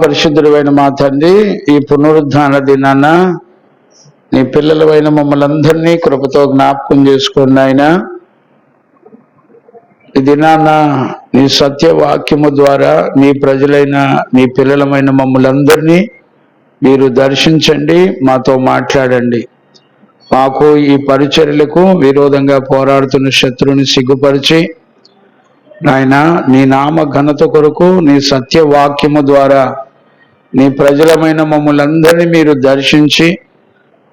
పరిశుద్ధుడైన మా తండ్రి, ఈ పునరుద్ధాన దినాన నీ పిల్లలైన మమ్మల్ని అందరినీ కృపతో జ్ఞాపకం చేసుకోండి ఆయన. ఈ దినాన నీ సత్యవాక్యము ద్వారా నీ ప్రజలైన నీ పిల్లలమైన మమ్మల్ని అందరినీ మీరు దర్శించండి, మాతో మాట్లాడండి. మాకు ఈ పరిచర్యలకు విరోధంగా పోరాడుతున్న శత్రువుని సిగ్గుపరిచి నాయన నీ నామ ఘనత కొరకు నీ సత్యవాక్యము ద్వారా నీ ప్రజలమైన మమ్మల్ని అందరినీ మీరు దర్శించి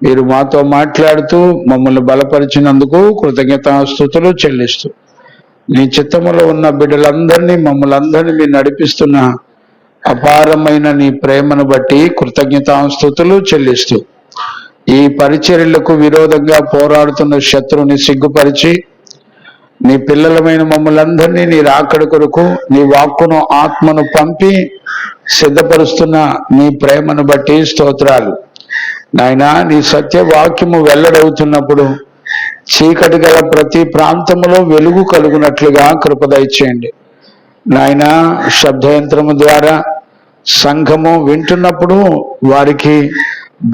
మీరు మాతో మాట్లాడుతూ మమ్మల్ని బలపరిచినందుకు కృతజ్ఞతాస్తుతులు చెల్లిస్తూ నీ చిత్తములో ఉన్న బిడ్డలందరినీ మమ్మల్ని అందరినీ మీరు నడిపిస్తున్న అపారమైన నీ ప్రేమను బట్టి కృతజ్ఞతాస్తుతులు చెల్లిస్తూ ఈ పరిచర్యలకు విరోధంగా పోరాడుతున్న శత్రువుని సిగ్గుపరిచి నీ పిల్లలమైన మమ్మల్ని అందరినీ నీ రాకడ కొరకు నీ వాక్కును ఆత్మను పంపి సిద్ధపరుస్తున్న నీ ప్రేమను బట్టి స్తోత్రాలు నాయన. నీ సత్యవాక్యము వెల్లడవుతున్నప్పుడు చీకటి గల ప్రతి ప్రాంతంలో వెలుగు కలుగునట్లుగా కృప దయచేయండి నాయన. శబ్దయంత్రము ద్వారా సంఘము వింటున్నప్పుడు వారికి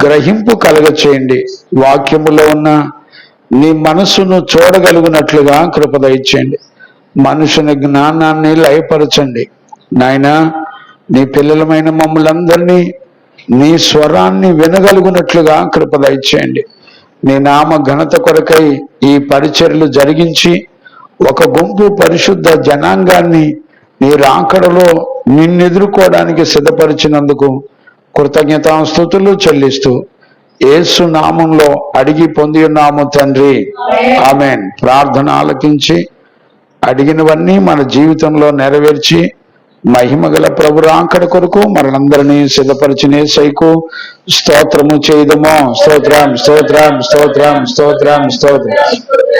గ్రహింపు కలగచేయండి. వాక్యములో ఉన్న నీ మనస్సును చూడగలుగునట్లుగా కృప దయచేయండి. మనుషుని జ్ఞానాన్ని లయపరచండి నాయన. నీ పిల్లలమైన మమ్మల్ని అందరినీ నీ స్వరాన్ని వినగలుగునట్లుగా కృప దయచేయండి. నీ నామ ఘనత కొరకై ఈ పరిచర్యలు జరిగించి ఒక గుంపు పరిశుద్ధ జనాంగాన్ని నీ రాకడలో నిన్నెదుర్కోవడానికి సిద్ధపరిచినందుకు కృతజ్ఞతాస్తుతులు చెల్లిస్తూ యేసు నామంలో అడిగి పొంది ఉన్నాము తండ్రి, ఆమెన్. ప్రార్థన ఆలకించి అడిగినవన్నీ మన జీవితంలో నెరవేర్చి మహిమగల ప్రభు రాకడ కొరకు మనందరినీ సిద్ధపరిచిన యేసయ్యకు స్తోత్రము చేయదము. స్తోత్రం స్తోత్రం స్తోత్రం స్తోత్రం స్తోత్రం.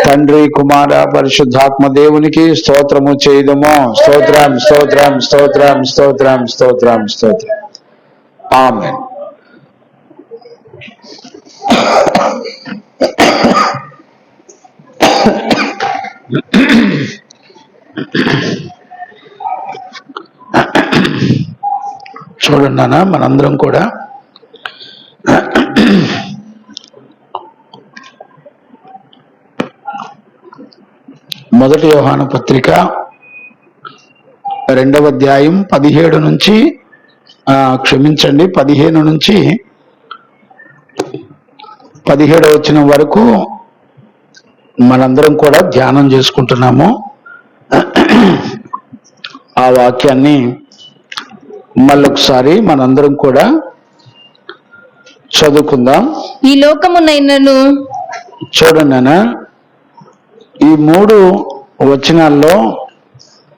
తండ్రి కుమార పరిశుద్ధాత్మ దేవునికి స్తోత్రము చేయదము. స్తోత్రం స్తోత్రం స్తోత్రం స్తోత్రం స్తోత్రం స్తోత్రం. ఆమెన్. చూడండి నాన్న, మనందరం కూడా మొదటి యోహాను పత్రిక 2వ అధ్యాయం 17 నుంచి 15 నుంచి 17వ వచనం వరకు మనందరం కూడా ధ్యానం చేసుకుంటున్నాము. ఆ వాక్యాన్ని మళ్ళొకసారి మనందరం కూడా చదువుకుందాం. ఈ లోకమునైనను చూడండి, ఈ 3 వచనాల్లో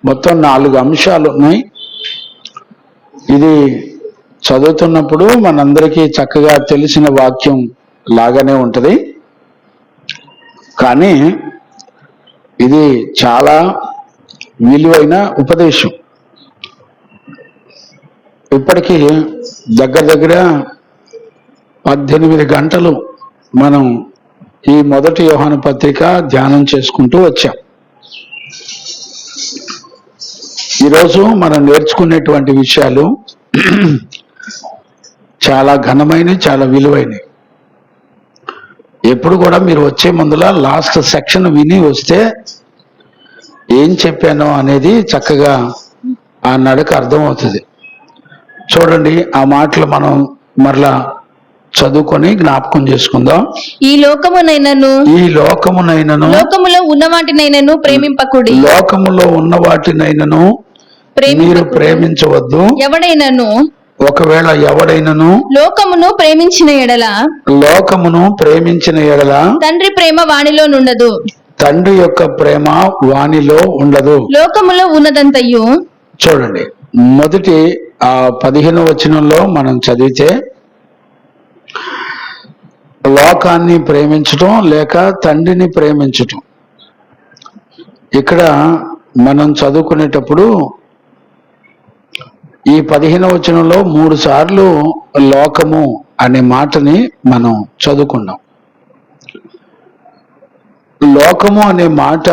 మొత్తం 4 అంశాలు ఉన్నాయి. ఇది చదువుతున్నప్పుడు మనందరికీ చక్కగా తెలిసిన వాక్యం లాగానే ఉంటది, కానీ ఇది చాలా విలువైన ఉపదేశం. ఇప్పటికీ దగ్గర 18 గంటలు మనం ఈ మొదటి యోహాను పత్రిక ధ్యానం చేసుకుంటూ వచ్చాం. ఈరోజు మనం నేర్చుకునేటువంటి విషయాలు చాలా ఘనమైనవి, చాలా విలువైనవి. ఎప్పుడు కూడా మీరు వచ్చే ముందుల లాస్ట్ సెక్షన్ విని వస్తే ఏం చెప్పానో అనేది చక్కగా ఆ నడక అర్థమవుతుంది. చూడండి, ఆ మాటలు మనం మరలా చదువుకొని జ్ఞాపకం చేసుకుందాం. ఈ లోకమునైనను లోకములో ఉన్న వాటినైనను ప్రేమింపకుడి. లోకములో ఉన్న వాటినైనను మీరు ప్రేమించవద్దు. ఒకవేళ ఎవడైనను లోకమును ప్రేమించిన ఎడల తండ్రి ప్రేమ వానిలో నుండదు. తండ్రి యొక్క ప్రేమ వానిలో ఉండదు. లోకములో ఉన్నదంతయు. చూడండి, మొదటి 15వ వచనంలో మనం చదివితే లోకాన్ని ప్రేమించటం లేక తండ్రిని ప్రేమించటం. ఇక్కడ మనం చదువుకునేటప్పుడు ఈ 15వ వచనంలో 3 సార్లు లోకము అనే మాటని మనం చదువుకున్నాం. లోకము అనే మాట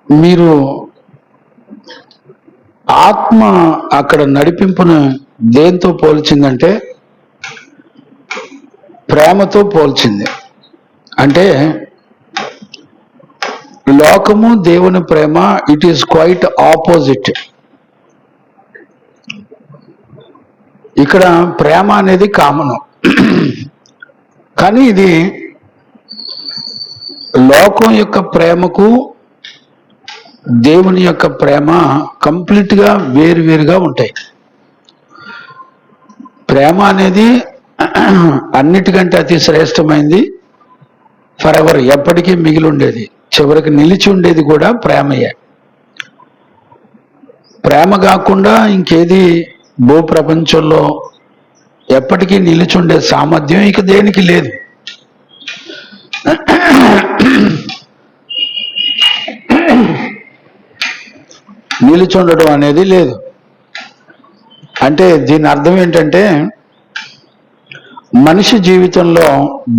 మీరు ఆత్మ అక్కడ నడిపింపును దేంతో పోల్చిందంటే ప్రేమతో పోల్చింది. అంటే లోకము దేవుని ప్రేమ ఇట్ ఈస్ క్వైట్ ఆపోజిట్. ఇక్కడ ప్రేమ అనేది కామను, కానీ ఇది లోకం యొక్క ప్రేమకు దేవుని యొక్క ప్రేమ కంప్లీట్గా వేరువేరుగా ఉంటాయి. ప్రేమ అనేది అన్నిటికంటే అతి శ్రేష్టమైంది, ఫర్ ఎవర్, ఎప్పటికీ మిగిలి ఉండేది, చివరికి నిలిచి ఉండేది కూడా ప్రేమయే. ప్రేమ కాకుండా ఇంకేది భూప్రపంచంలో ఎప్పటికీ నిలిచి ఉండే సామర్థ్యం ఇక దేనికి లేదు. నిలిచి ఉండడం అనేది లేదు. అంటే దీని అర్థం ఏంటంటే మనిషి జీవితంలో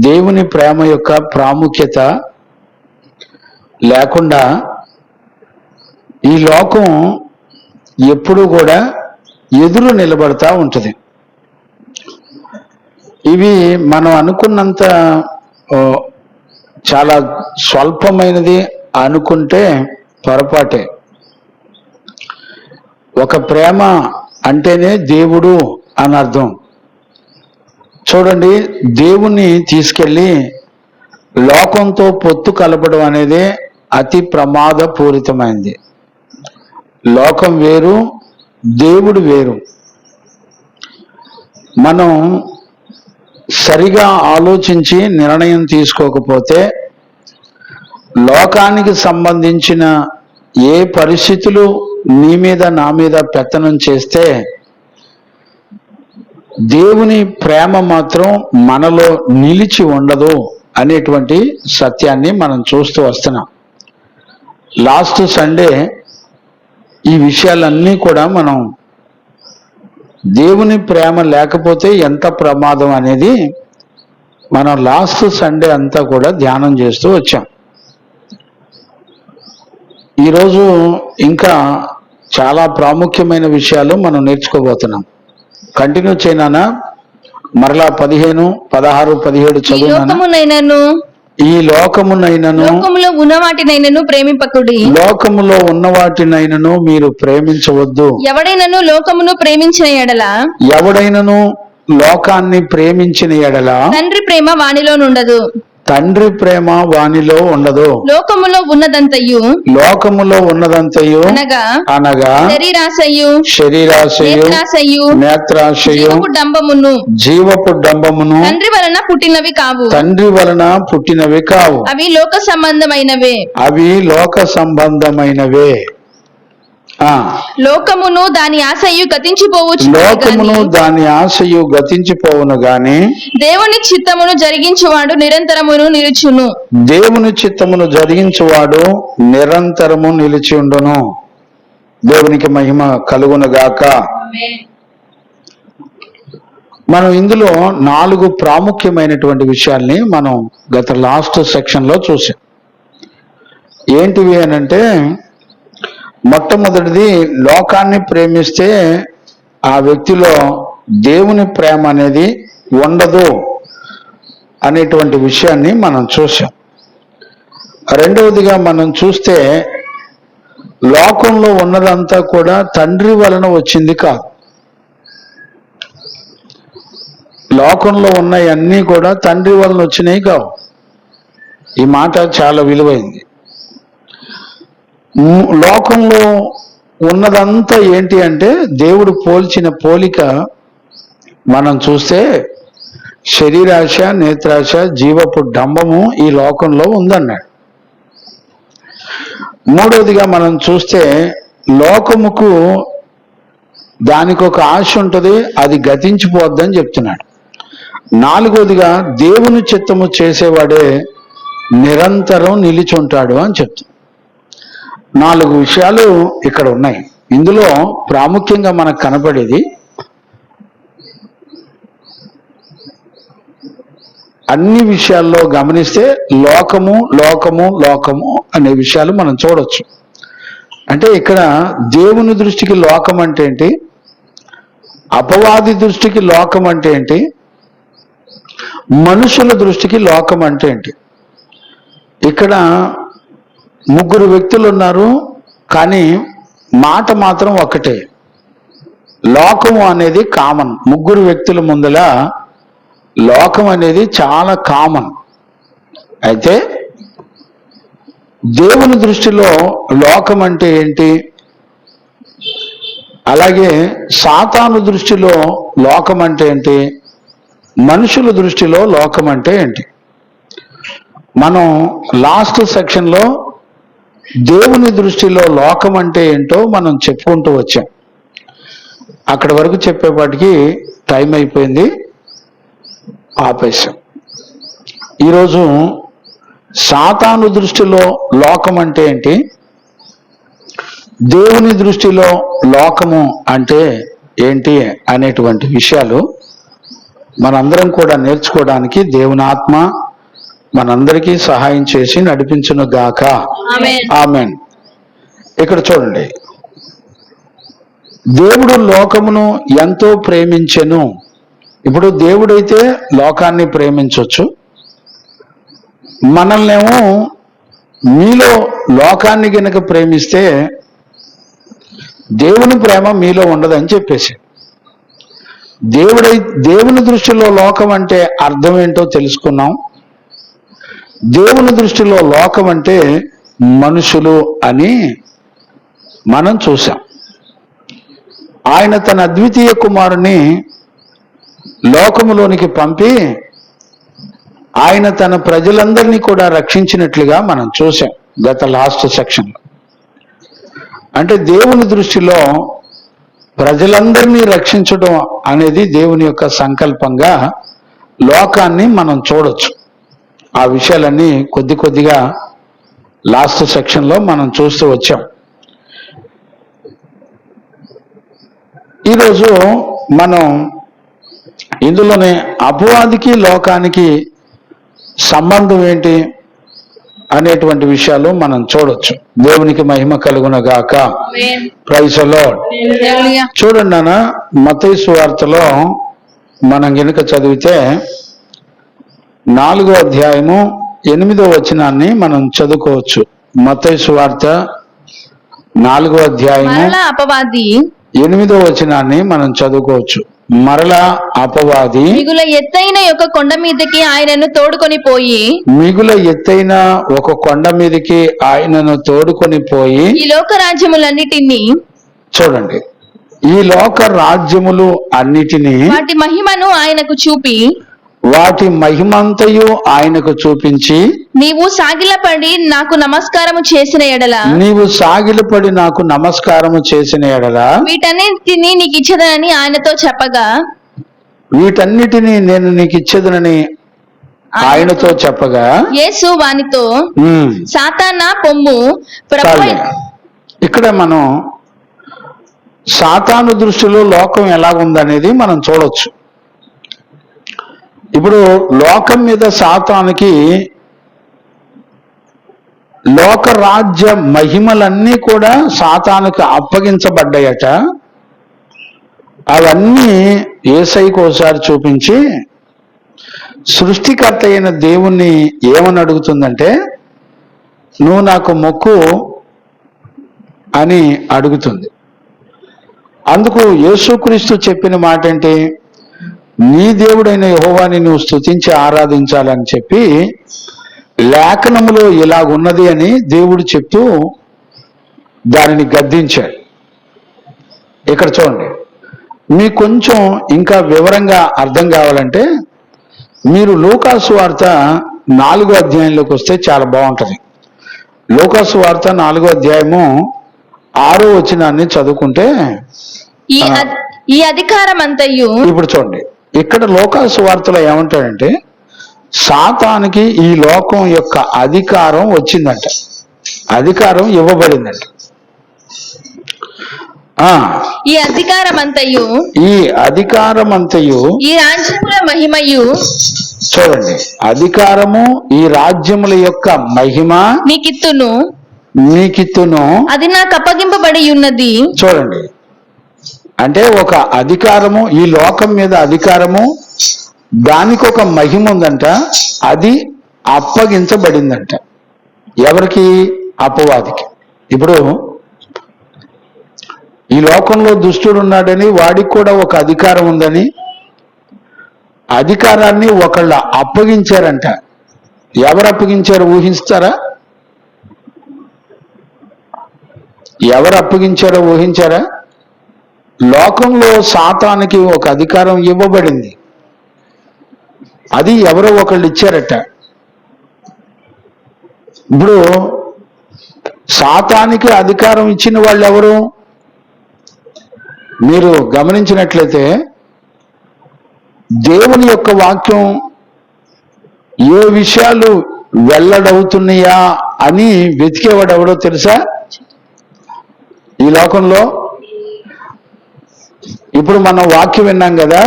దేవుని ప్రేమ యొక్క ప్రాముఖ్యత లేకుండా ఈ లోకం ఎప్పుడూ కూడా ఎదురు నిలబడతా ఉంటుంది. ఇవి మనం అనుకున్నంత చాలా స్వల్పమైనది అనుకుంటే పొరపాటే. ఒక ప్రేమ అంటేనే దేవుడు అని అర్థం. చూడండి, దేవుణ్ణి తీసుకెళ్ళి లోకంతో పొత్తు కలపడం అనేది అతి ప్రమాదపూరితమైంది. లోకం వేరు, దేవుడు వేరు. మనం సరిగా ఆలోచించి నిర్ణయం తీసుకోకపోతే లోకానికి సంబంధించిన ఏ పరిస్థితులు నీ మీద నా మీద పెత్తనం చేస్తే దేవుని ప్రేమ మాత్రం మనలో నిలిచి ఉండదు అనేటువంటి సత్యాన్ని మనం చూస్తూ వస్తున్నాం. లాస్ట్ సండే ఈ విషయాలన్నీ కూడా మనం దేవుని ప్రేమ లేకపోతే ఎంత ప్రమాదం అనేది మనం లాస్ట్ సండే అంతా కూడా ధ్యానం చేస్తూ వచ్చాం. ఈరోజు ఇంకా చాలా ప్రాముఖ్యమైన విషయాలు మనం నేర్చుకోబోతున్నాం. కంటిన్యూ చేయనా? మరలా 15, 16, 17 చదువునైనను ఈ లోకమునైనను లోకములో ఉన్న వాటినైనను ప్రేమింపకుడి. లోకములో ఉన్న వాటినైనను మీరు ప్రేమించవద్దు. ఎవడైనను లోకమును ప్రేమించిన ఎడల ఎవడైనను లోకాన్ని ప్రేమించిన ఎడల తండ్రి ప్రేమ వానిలో నుండదు. తండ్రి ప్రేమ వానిలో ఉండదు. లోకములో ఉన్నదంతయు అనగా శరీరాశయు నేత్రాశయు జీవపు డంబమును తండ్రి వలన పుట్టినవి కావు. అవి లోక సంబంధమైనవే. లోకమును దాని ఆశయు గతించిపోవును గాని దేవుని చిత్తమును జరిగించువాడు నిరంతరమును నిలుచును. దేవుని చిత్తమును జరిగించువాడు నిరంతరము నిలిచి ఉండును. దేవునికి మహిమ కలుగును గాక. మనం ఇందులో 4 ప్రాముఖ్యమైనటువంటి విషయాల్ని మనం గత లాస్ట్ సెక్షన్ లో చూసాం. ఏంటివి అనంటే, మొట్టమొదటిది, లోకాన్ని ప్రేమిస్తే ఆ వ్యక్తిలో దేవుని ప్రేమ అనేది ఉండదు అనేటువంటి విషయాన్ని మనం చూసాం. రెండవదిగా మనం చూస్తే లోకంలో ఉన్నదంతా కూడా తండ్రి వలన వచ్చింది కాదు. లోకంలో ఉన్నవన్నీ కూడా తండ్రి వలన వచ్చినాయి కావు. ఈ మాట చాలా విలువైంది. లోకంలో ఉన్నదంతా ఏంటి అంటే దేవుడు పోల్చిన పోలిక మనం చూస్తే శరీరాశ, నేత్రాశ, జీవపు డంబము ఈ లోకంలో ఉందన్నాడు. మూడవదిగా మనం చూస్తే లోకముకు దానికి ఒక ఆశ ఉంటుంది, అది గతించిపోద్దని చెప్తున్నాడు. నాలుగవదిగా దేవుని చిత్తము చేసేవాడే నిరంతరం నిలిచి ఉంటాడు అని చెప్తున్నాడు. 4 విషయాలు ఇక్కడ ఉన్నాయి. ఇందులో ప్రాముఖ్యంగా మనకు కనపడేది, అన్ని విషయాల్లో గమనిస్తే లోకము లోకము లోకము అనే విషయాలు మనం చూడొచ్చు. అంటే ఇక్కడ దేవుని దృష్టికి లోకం అంటే ఏంటి, అపవాది దృష్టికి లోకం అంటే ఏంటి, మనుషుల దృష్టికి లోకం అంటే ఏంటి? ఇక్కడ ముగ్గురు వ్యక్తులు ఉన్నారు, కానీ మాట మాత్రం ఒకటే. లోకము అనేది కామన్. ముగ్గురు వ్యక్తుల ముందల లోకం అనేది చాలా కామన్. అయితే దేవుని దృష్టిలో లోకం అంటే ఏంటి, అలాగే సాతాను దృష్టిలో లోకం అంటే ఏంటి, మనుషుల దృష్టిలో లోకం అంటే ఏంటి? మనం లాస్ట్ సెక్షన్లో దేవుని దృష్టిలో లోకం అంటే ఏంటో మనం చెప్పుకుంటూ వచ్చాం. అక్కడి వరకు చెప్పేపాటికి టైం అయిపోయింది, ఆపేశాం. ఈరోజు సాతాను దృష్టిలో లోకం అంటే ఏంటి, దేవుని దృష్టిలో లోకము అంటే ఏంటి అనేటువంటి విషయాలు మనందరం కూడా నేర్చుకోవడానికి దేవుని ఆత్మ మనందరికీ సహాయం చేసి నడిపించును గాక. ఆమేన్. ఇక్కడ చూడండి, దేవుడు లోకమును ఎంతో ప్రేమించెను. ఇప్పుడు దేవుడైతే లోకాన్ని ప్రేమించవచ్చు, మనల్నేమో మీలో లోకాన్ని గనక ప్రేమిస్తే దేవుని ప్రేమ మీలో ఉండదని చెప్పేసి, దేవుని దృష్టిలో లోకం అంటే అర్థం ఏంటో తెలుసుకున్నాం. దేవుని దృష్టిలో లోకం అంటే మనుషులు అని మనం చూసాం. ఆయన తన అద్వితీయ కుమారుని లోకములోనికి పంపి ఆయన తన ప్రజలందరినీ కూడా రక్షించినట్లుగా మనం చూసాం గత లాస్ట్ సెక్షన్లో. అంటే దేవుని దృష్టిలో ప్రజలందరినీ రక్షించడం అనేది దేవుని యొక్క సంకల్పంగా లోకాన్ని మనం చూడొచ్చు. ఆ విషయాలన్నీ కొద్ది కొద్దిగా లాస్ట్ సెక్షన్లో మనం చూస్తూ వచ్చాం. ఈరోజు మనం ఇందులోనే అపవాదికి లోకానికి సంబంధం ఏంటి అనేటువంటి విషయాలు మనం చూడొచ్చు. దేవునికి మహిమ కలుగునగాక. Praise the Lord. చూడండి నాన్న, మత్తయి సువార్తలో మనం గనుక చదివితే 4వ అధ్యాయము 8వ వచనాన్ని మనం చదువుకోవచ్చు. మత్తయి సువార్త 4వ అధ్యాయము అపవాది 8వ వచనాన్ని మనం చదువుకోవచ్చు. మరలా అపవాది మిగుల ఎత్తైన ఒక కొండ మీదకి ఆయనను తోడుకొని పోయి, మిగుల ఎత్తైన ఒక కొండ మీదకి ఆయనను తోడుకొని పోయి, ఈ లోక రాజ్యములన్నిటినీ, చూడండి, ఈ లోక రాజ్యములు అన్నిటినీ, వాటి మహిమను ఆయనకు చూపి, వాటి మహిమంతయు ఆయనకు చూపించి, నీవు సాగిలపడి నాకు నమస్కారము చేసిన ఎడల, నీవు సాగిలపడి నాకు నమస్కారము చేసిన ఎడల వీటన్నిటినీ నీకు ఇచ్చదనని ఆయనతో చెప్పగా, వీటన్నిటినీ నేను నీకు ఇచ్చేదనని ఆయనతో చెప్పగా, యేసు వానితో, ఉమ్, సాతానా పొమ్ము, ప్రభువైన చాలే. ఇక్కడ మనం సాతాను దృష్టిలో లోకం ఎలా ఉందనేది మనం చూడొచ్చు. ఇప్పుడు లోకం మీద సాతానుకి లోక రాజ్య మహిమలన్నీ కూడా సాతానుకు అప్పగించబడ్డాయట. అవన్నీ యేసయ్యకు ఒకసారి చూపించి సృష్టికర్త అయిన దేవుణ్ణి ఏమని అడుగుతుందంటే, నువ్వు నాకు మొక్కు అని అడుగుతుంది. అందుకు యేసుక్రీస్తు చెప్పిన మాట ఏంటి, నీ దేవుడైన యెహోవాని నువ్వు స్తుతించి ఆరాధించాలని చెప్పి లేఖనములో ఇలాగున్నది అని దేవుడు చెప్తూ దానిని గద్దించాడు. ఇక్కడ చూడండి, మీకు కొంచెం ఇంకా వివరంగా అర్థం కావాలంటే మీరు లూకాసు వార్త 4వ అధ్యాయంలోకి వస్తే చాలా బాగుంటుంది. లూకాసు వార్త 4వ అధ్యాయము 6వ వచనాన్ని చదువుకుంటే, ఈ అధికారం అంతయు, ఇప్పుడు చూడండి, ఇక్కడ లూకాసు వార్తలో ఏమంటాడంటే, సాతానికి ఈ లోకం యొక్క అధికారం వచ్చిందంట, అధికారం ఇవ్వబడిందంట. ఈ అధికారమంతయు, ఈ అధికారమంతయు, ఈ రాజ్యముల మహిమయు, చూడండి, అధికారము ఈ రాజ్యముల యొక్క మహిమ నీకిత్తును, నీకిత్తును. అది నాకు అప్పగింపబడి ఉన్నది. చూడండి, అంటే ఒక అధికారము, ఈ లోకం మీద అధికారము, దానికి ఒక మహిమ ఉందంట, అది అప్పగించబడిందంట. ఎవరికి? అపవాదికి. ఇప్పుడు ఈ లోకంలో దుష్టుడు ఉన్నాడని, వాడికి కూడా ఒక అధికారం ఉందని, అధికారాన్ని ఒకళ్ళు అప్పగించారంట. ఎవరు అప్పగించారు ఊహిస్తారా? ఎవరు అప్పగించారో ఊహించారా? లోకంలో సాతానికి ఒక అధికారం ఇవ్వబడింది, అది ఎవరో ఒకళ్ళు ఇచ్చారట. ఇప్పుడు సాతానికి అధికారం ఇచ్చిన వాళ్ళు ఎవరు? మీరు గమనించినట్లయితే దేవుని యొక్క వాక్యం ఏ విషయాలు వెల్లడవుతున్నాయా అని వెతికేవాడు ఎవడో తెలుసా? ఈ లోకంలో ఇప్పుడు మనం వాక్యం విన్నాం కదా,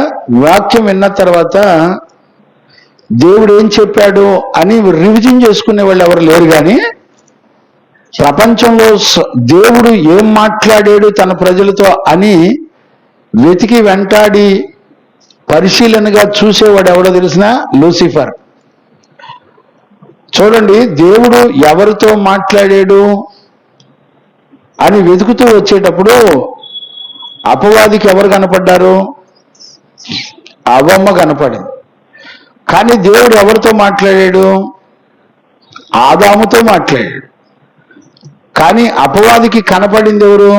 వాక్యం విన్న తర్వాత దేవుడు ఏం చెప్పాడు అని రివిజన్ చేసుకునే వాళ్ళు ఎవరు లేరు. కానీ ప్రపంచంలో దేవుడు ఏం మాట్లాడాడు తన ప్రజలతో అని వెతికి వెంటాడి పరిశీలనగా చూసేవాడు ఎవడో తెలిసిన? లూసిఫర్. చూడండి, దేవుడు ఎవరితో మాట్లాడాడు అని వెతుకుతూ వచ్చేటప్పుడు అపవాదికి ఎవరు కనపడ్డారు? అవ్వమ్మ కనపడింది. కానీ దేవుడు ఎవరితో మాట్లాడాడు? ఆదాముతో మాట్లాడాడు. కానీ అపవాదికి కనపడింది ఎవరు?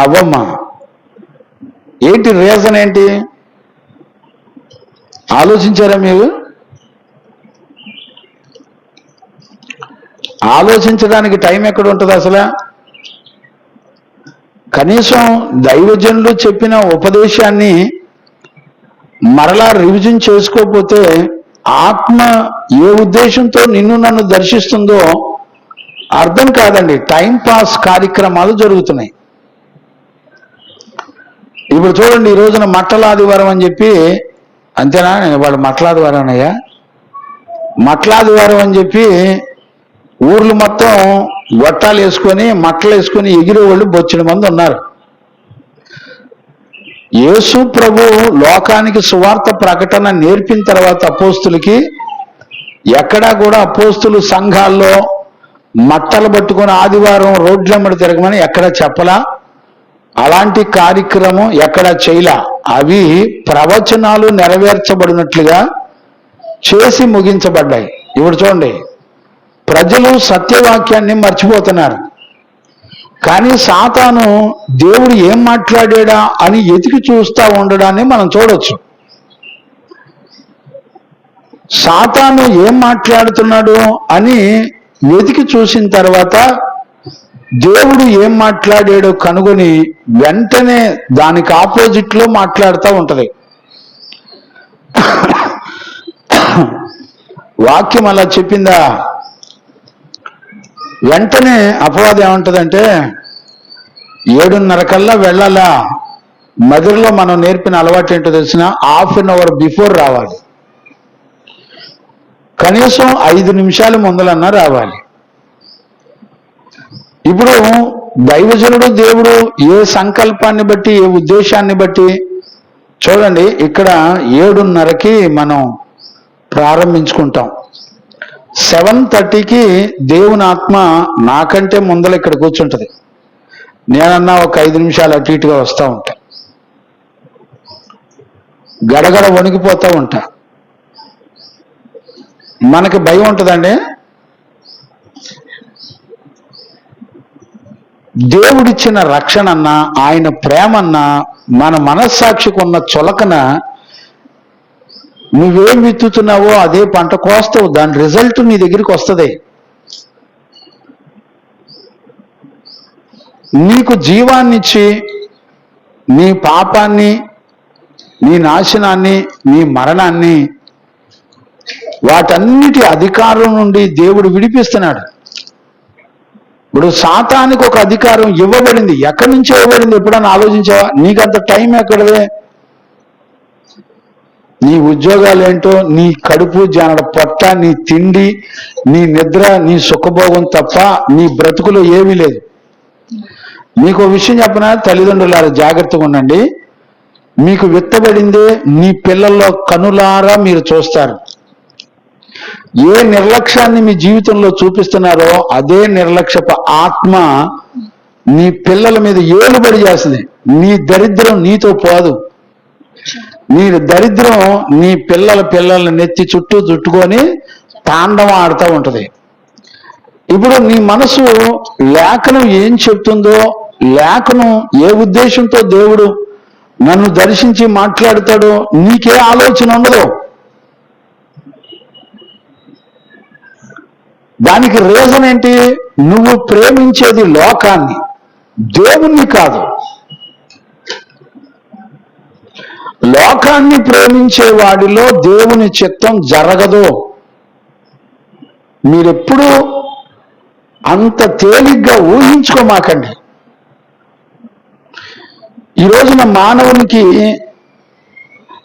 అవ్వమ్మ. ఏంటి రీజన్ ఏంటి ఆలోచించారా మీరు? ఆలోచించడానికి టైం ఎక్కడ ఉంటుంది అసలు? కనీసం దైవజనులు చెప్పిన ఉపదేశాన్ని మరలా రివిజన్ చేసుకోకపోతే ఆత్మ ఏ ఉద్దేశంతో నిన్ను నన్ను దర్శిస్తుందో అర్థం కాదండి. టైం పాస్ కార్యక్రమాలు జరుగుతున్నాయి. ఇప్పుడు చూడండి, ఈ రోజున మట్టలాదివారం అని చెప్పి, అంతేనా? వాడు మట్టలాదివారం అయ్యా, మట్టలాదివారం అని చెప్పి ఊర్లు మొత్తం గొట్టాలు వేసుకొని మట్టలు వేసుకొని ఎగిరే వాళ్ళు బొచ్చిన మంది ఉన్నారు. యేసు ప్రభు లోకానికి సువార్త ప్రకటన నేర్పిన తర్వాత అపోస్తులకి ఎక్కడా కూడా అపోస్తులు సంఘాల్లో మట్టలు పట్టుకొని ఆదివారం రోడ్లమ్మడి తిరగమని ఎక్కడ చెప్పలా. అలాంటి కార్యక్రమం ఎక్కడ చేయలా. అవి ప్రవచనాలు నెరవేర్చబడినట్లుగా చేసి ముగించబడ్డాయి. ఇప్పుడు చూడండి, ప్రజలు సత్యవాక్యాన్ని మర్చిపోతున్నారు. కానీ సాతాను దేవుడు ఏం మాట్లాడా అని ఎతికి చూస్తూ ఉండడాన్ని మనం చూడొచ్చు. సాతాను ఏం మాట్లాడుతున్నాడు అని వెతికి చూసిన తర్వాత దేవుడు ఏం మాట్లాడాడో కనుగొని వెంటనే దానికి ఆపోజిట్ లో మాట్లాడుతూ ఉంటది. వాక్యం అలా చెప్పిందా? వెంటనే అపవాదం ఏమంటదంటే 7:30 కల్లా వెళ్ళాలా. మధురలో మనం నేర్పిన అలవాటు ఏంటో తెలిసిన, ½ an hour బిఫోర్ రావాలి. కనీసం 5 నిమిషాల ముందలన్నా రావాలి. ఇప్పుడు దైవజనుడు దేవుడు ఏ సంకల్పాన్ని బట్టి, ఏ ఉద్దేశాన్ని బట్టి, చూడండి ఇక్కడ 7:30కి మనం ప్రారంభించుకుంటాం. 7:30కి దేవుని ఆత్మ నాకంటే ముందర ఇక్కడ కూర్చుంటది. నేనన్నా ఒక 5 నిమిషాలు అటు ఇటుగా వస్తూ ఉంటా, గడగడ వణికిపోతూ ఉంటా. మనకి భయం ఉంటుందండి. దేవుడిచ్చిన రక్షణ అన్నా, ఆయన ప్రేమన్నా, మన మనస్సాక్షికి ఉన్న చులకన, నువ్వేం విత్తుతున్నావో అదే పంట కోస్తావు. దాని రిజల్ట్ నీ దగ్గరికి వస్తుంది. నీకు జీవాన్నిచ్చి నీ పాపాన్ని, నీ నాశనాన్ని, నీ మరణాన్ని, వాటన్నిటి అధికారం నుండి దేవుడు విడిపిస్తున్నాడు. ఇప్పుడు సాతానికి ఒక అధికారం ఇవ్వబడింది. ఎక్కడి నుంచి ఇవ్వబడింది? ఎప్పుడన్నా ఆలోచించావా? నీకంత టైం ఎక్కడదే? నీ ఉద్యోగాలేంటో, నీ కడుపు జానడ పొట్ట, నీ తిండి, నీ నిద్ర, నీ సుఖభోగం తప్ప నీ బ్రతుకులో ఏమీ లేదు. మీకు విషయం చెప్పనా, తల్లిదండ్రులారా జాగ్రత్తగా ఉండండి. మీకు విత్తబడిందే నీ పిల్లల్లో కనులారా మీరు చూస్తారు. ఏ నిర్లక్ష్యాన్ని మీ జీవితంలో చూపిస్తున్నారో అదే నిర్లక్ష్యపు ఆత్మ నీ పిల్లల మీద ఏలుబడి చేస్తుంది. నీ దరిద్రం నీతో పోదు. నీ దరిద్రం నీ పిల్లల నెత్తి చుట్టూ చుట్టుకొని తాండవం ఆడుతూ ఉంటది. ఇప్పుడు నీ మనసు లేఖనం ఏం చెప్తుందో, లేఖనం ఏ ఉద్దేశంతో దేవుడు నన్ను దర్శించి మాట్లాడతాడో నీకే ఆలోచన ఉండదు. దానికి రీజన్ ఏంటి? నువ్వు ప్రేమించేది లోకాన్ని, దేవుణ్ణి కాదు. లోకాన్ని ప్రేమించే వాడిలో దేవుని చిత్తం జరగదు. మీరెప్పుడు అంత తేలిగ్గా ఊహించుకోమాకండి. ఈ రోజున మానవునికి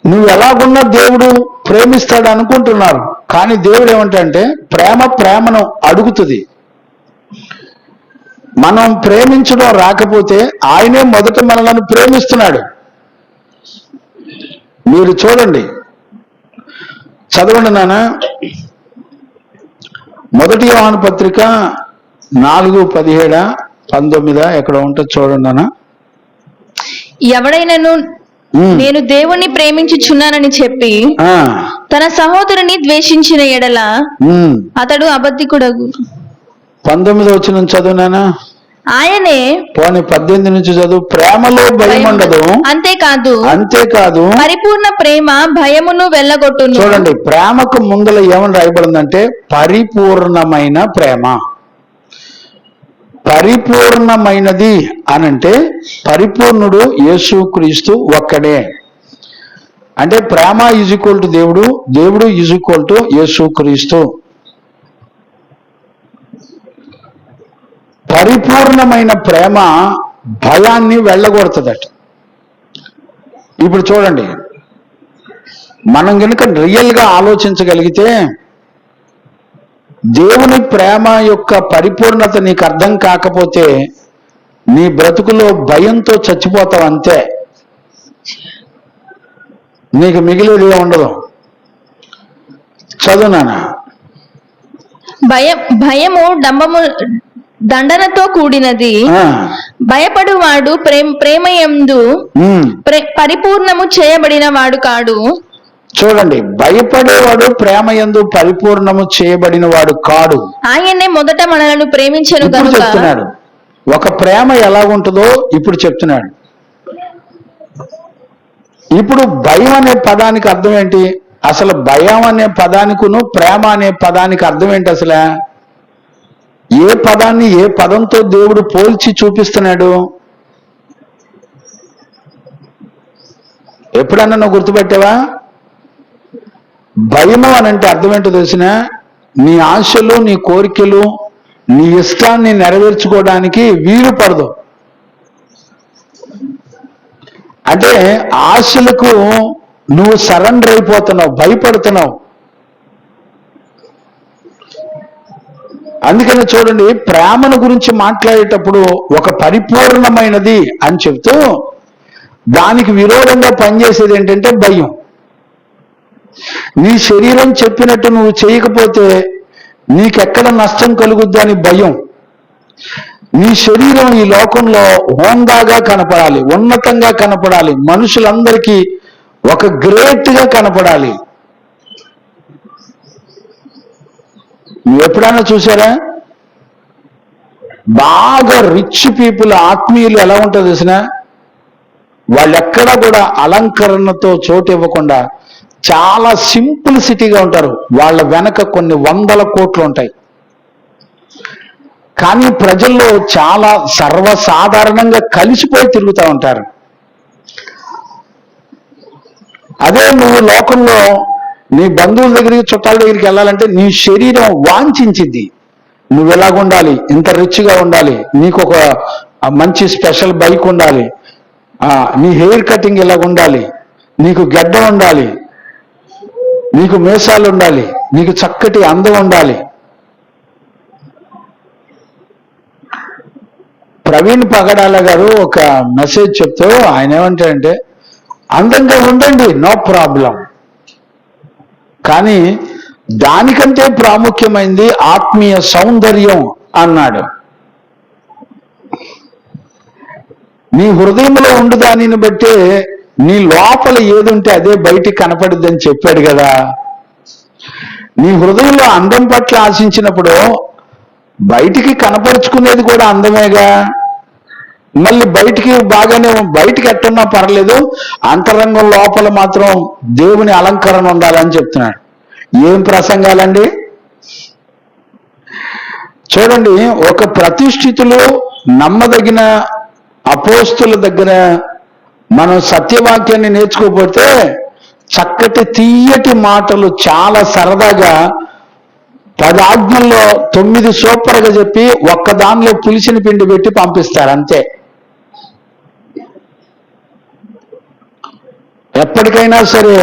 నువ్వు ఎలాగున్నా దేవుడు ప్రేమిస్తాడు అనుకుంటున్నారు. కానీ దేవుడు ఏమంటే ప్రేమను అడుగుతుంది. మనం ప్రేమించడం రాకపోతే ఆయనే మొదట మనల్ని ప్రేమిస్తున్నాడు. మీరు చూడండి, చదవండి నాన్న. 1 యోహాను పత్రిక 4:17, 19 ఎక్కడ ఉంటుంది చూడండి నాన్న. ఎవడైనను నేను దేవుణ్ణి ప్రేమించుచున్నానని చెప్పి తన సహోదరుని ద్వేషించిన ఎడల అతడు అబద్ధికుడగు. 19 వచనం చదువునానా. ఆయనే పోనీ 18 నుంచి చదువు. ప్రేమలో భయం ఉండదు, అంతేకాదు పరిపూర్ణ ప్రేమ భయమును వెళ్ళగొట్టును. చూడండి, ప్రేమకు ముందల ఏమని రాయబడిందంటే పరిపూర్ణమైన ప్రేమ. పరిపూర్ణమైనది అనంటే పరిపూర్ణుడు యేసుక్రీస్తు ఒక్కడే. అంటే ప్రేమ ఈజ్ ఈక్వల్ టు దేవుడు, దేవుడు ఈజ్ ఈక్వల్ టు యేసుక్రీస్తు. పరిపూర్ణమైన ప్రేమ భయాన్ని వెళ్ళగొడుతుందట. ఇప్పుడు చూడండి, మనం కనుక రియల్గా ఆలోచించగలిగితే దేవుని ప్రేమ యొక్క పరిపూర్ణత నీకు అర్థం కాకపోతే నీ బ్రతుకులో భయంతో చచ్చిపోతావు అంతే. నీకు మిగిలేది ఉండదు. చదువు నాన్న. భయము దండనతో కూడినది. భయపడువాడు ప్రేమయందు పరిపూర్ణము చేయబడిన వాడు కాడు. చూడండి, భయపడేవాడు ప్రేమయందు పరిపూర్ణము చేయబడిన వాడు కాడు. ఆయనే మొదట మనలను ప్రేమించెను గనుక చెప్తున్నాడు. ఒక ప్రేమ ఎలా ఉంటుందో ఇప్పుడు చెప్తున్నాడు. ఇప్పుడు భయం అనే పదానికి అర్థం ఏంటి? అసలు భయం అనే పదానికును ప్రేమ అనే పదానికి అర్థం ఏంటి? అసలు ఏ పదాన్ని ఏ పదంతో దేవుడు పోల్చి చూపిస్తున్నాడు? ఎప్పుడన్నా నువ్వు గుర్తుపెట్టావా? భయము అని అంటే అర్థం ఏంటో తెలిసిన, నీ ఆశలు, నీ కోరికలు, నీ ఇష్టాన్ని నెరవేర్చుకోవడానికి వీలు పడదు. అంటే ఆశలకు నువ్వు సరెండర్ అయిపోతున్నావు, భయపడుతున్నావు. అందుకని చూడండి, ప్రేమను గురించి మాట్లాడేటప్పుడు ఒక పరిపూర్ణమైనది అని చెప్తూ దానికి విరోధంగా పనిచేసేది ఏంటంటే భయం. నీ శరీరం చెప్పినట్టు నువ్వు చేయకపోతే నీకెక్కడ నష్టం కలుగుద్ది అని భయం. నీ శరీరం ఈ లోకంలో హోందాగా కనపడాలి, ఉన్నతంగా కనపడాలి, మనుషులందరికీ ఒక గ్రేట్గా కనపడాలి. నువ్వు ఎప్పుడైనా చూసారా? బాగా రిచ్ పీపుల్, ఆత్మీయులు ఎలా ఉంటుందో తెలిసిన, వాళ్ళెక్కడా కూడా అలంకరణతో చోటు ఇవ్వకుండా చాలా సింప్లిసిటీగా ఉంటారు. వాళ్ళ వెనక కొన్ని 100 కోట్లు ఉంటాయి. కానీ ప్రజల్లో చాలా సర్వసాధారణంగా కలిసిపోయి తిరుగుతూ ఉంటారు. అదే నువ్వు లోకంలో నీ బంధువుల దగ్గరికి, చుట్టాల దగ్గరికి వెళ్ళాలంటే నీ శరీరం వాంఛించింది. నువ్వు ఎలాగుండాలి, ఇంత రిచ్గా ఉండాలి, నీకు ఒక మంచి స్పెషల్ బైక్ ఉండాలి, నీ హెయిర్ కటింగ్ ఇలాగ ఉండాలి, నీకు గడ్డ ఉండాలి, నీకు మీసాలు ఉండాలి, నీకు చక్కటి అందం ఉండాలి. ప్రవీణ్ పగడాల గారు ఒక మెసేజ్ చెప్తూ ఆయన ఏమంటారంటే, అందంగా ఉండండి, నో ప్రాబ్లం, కానీ దానికంటే ప్రాముఖ్యమైనది ఆత్మీయ సౌందర్యం అన్నాడు. నీ హృదయంలో ఉండు దానిని బట్టే నీ లోపల ఏదుంటే అదే బయటికి కనపడుద్దని చెప్పాడు కదా. నీ హృదయంలో అందం పట్ల ఆశించినప్పుడు బయటికి కనపరుచుకునేది కూడా అందమేగా. మళ్ళీ బయటికి బాగానే, బయటికి ఎట్టున్నా పర్లేదు, అంతరంగం లోపల మాత్రం దేవుని అలంకరణ ఉండాలని చెప్తున్నాడు. ఏం ప్రసంగాలండి! చూడండి, ఒక ప్రతిష్ఠితులు నమ్మదగిన అపోస్తుల దగ్గర మనం సత్యవాక్యాన్ని నేర్చుకోకపోతే చక్కటి తీయటి మాటలు చాలా సరదాగా 10 ఆజ్ఞల్లో 9 సూపర్గా చెప్పి ఒక్క దానిలో పులిసిన పిండి పెట్టి పంపిస్తారు అంతే. ఎప్పటికైనా సరే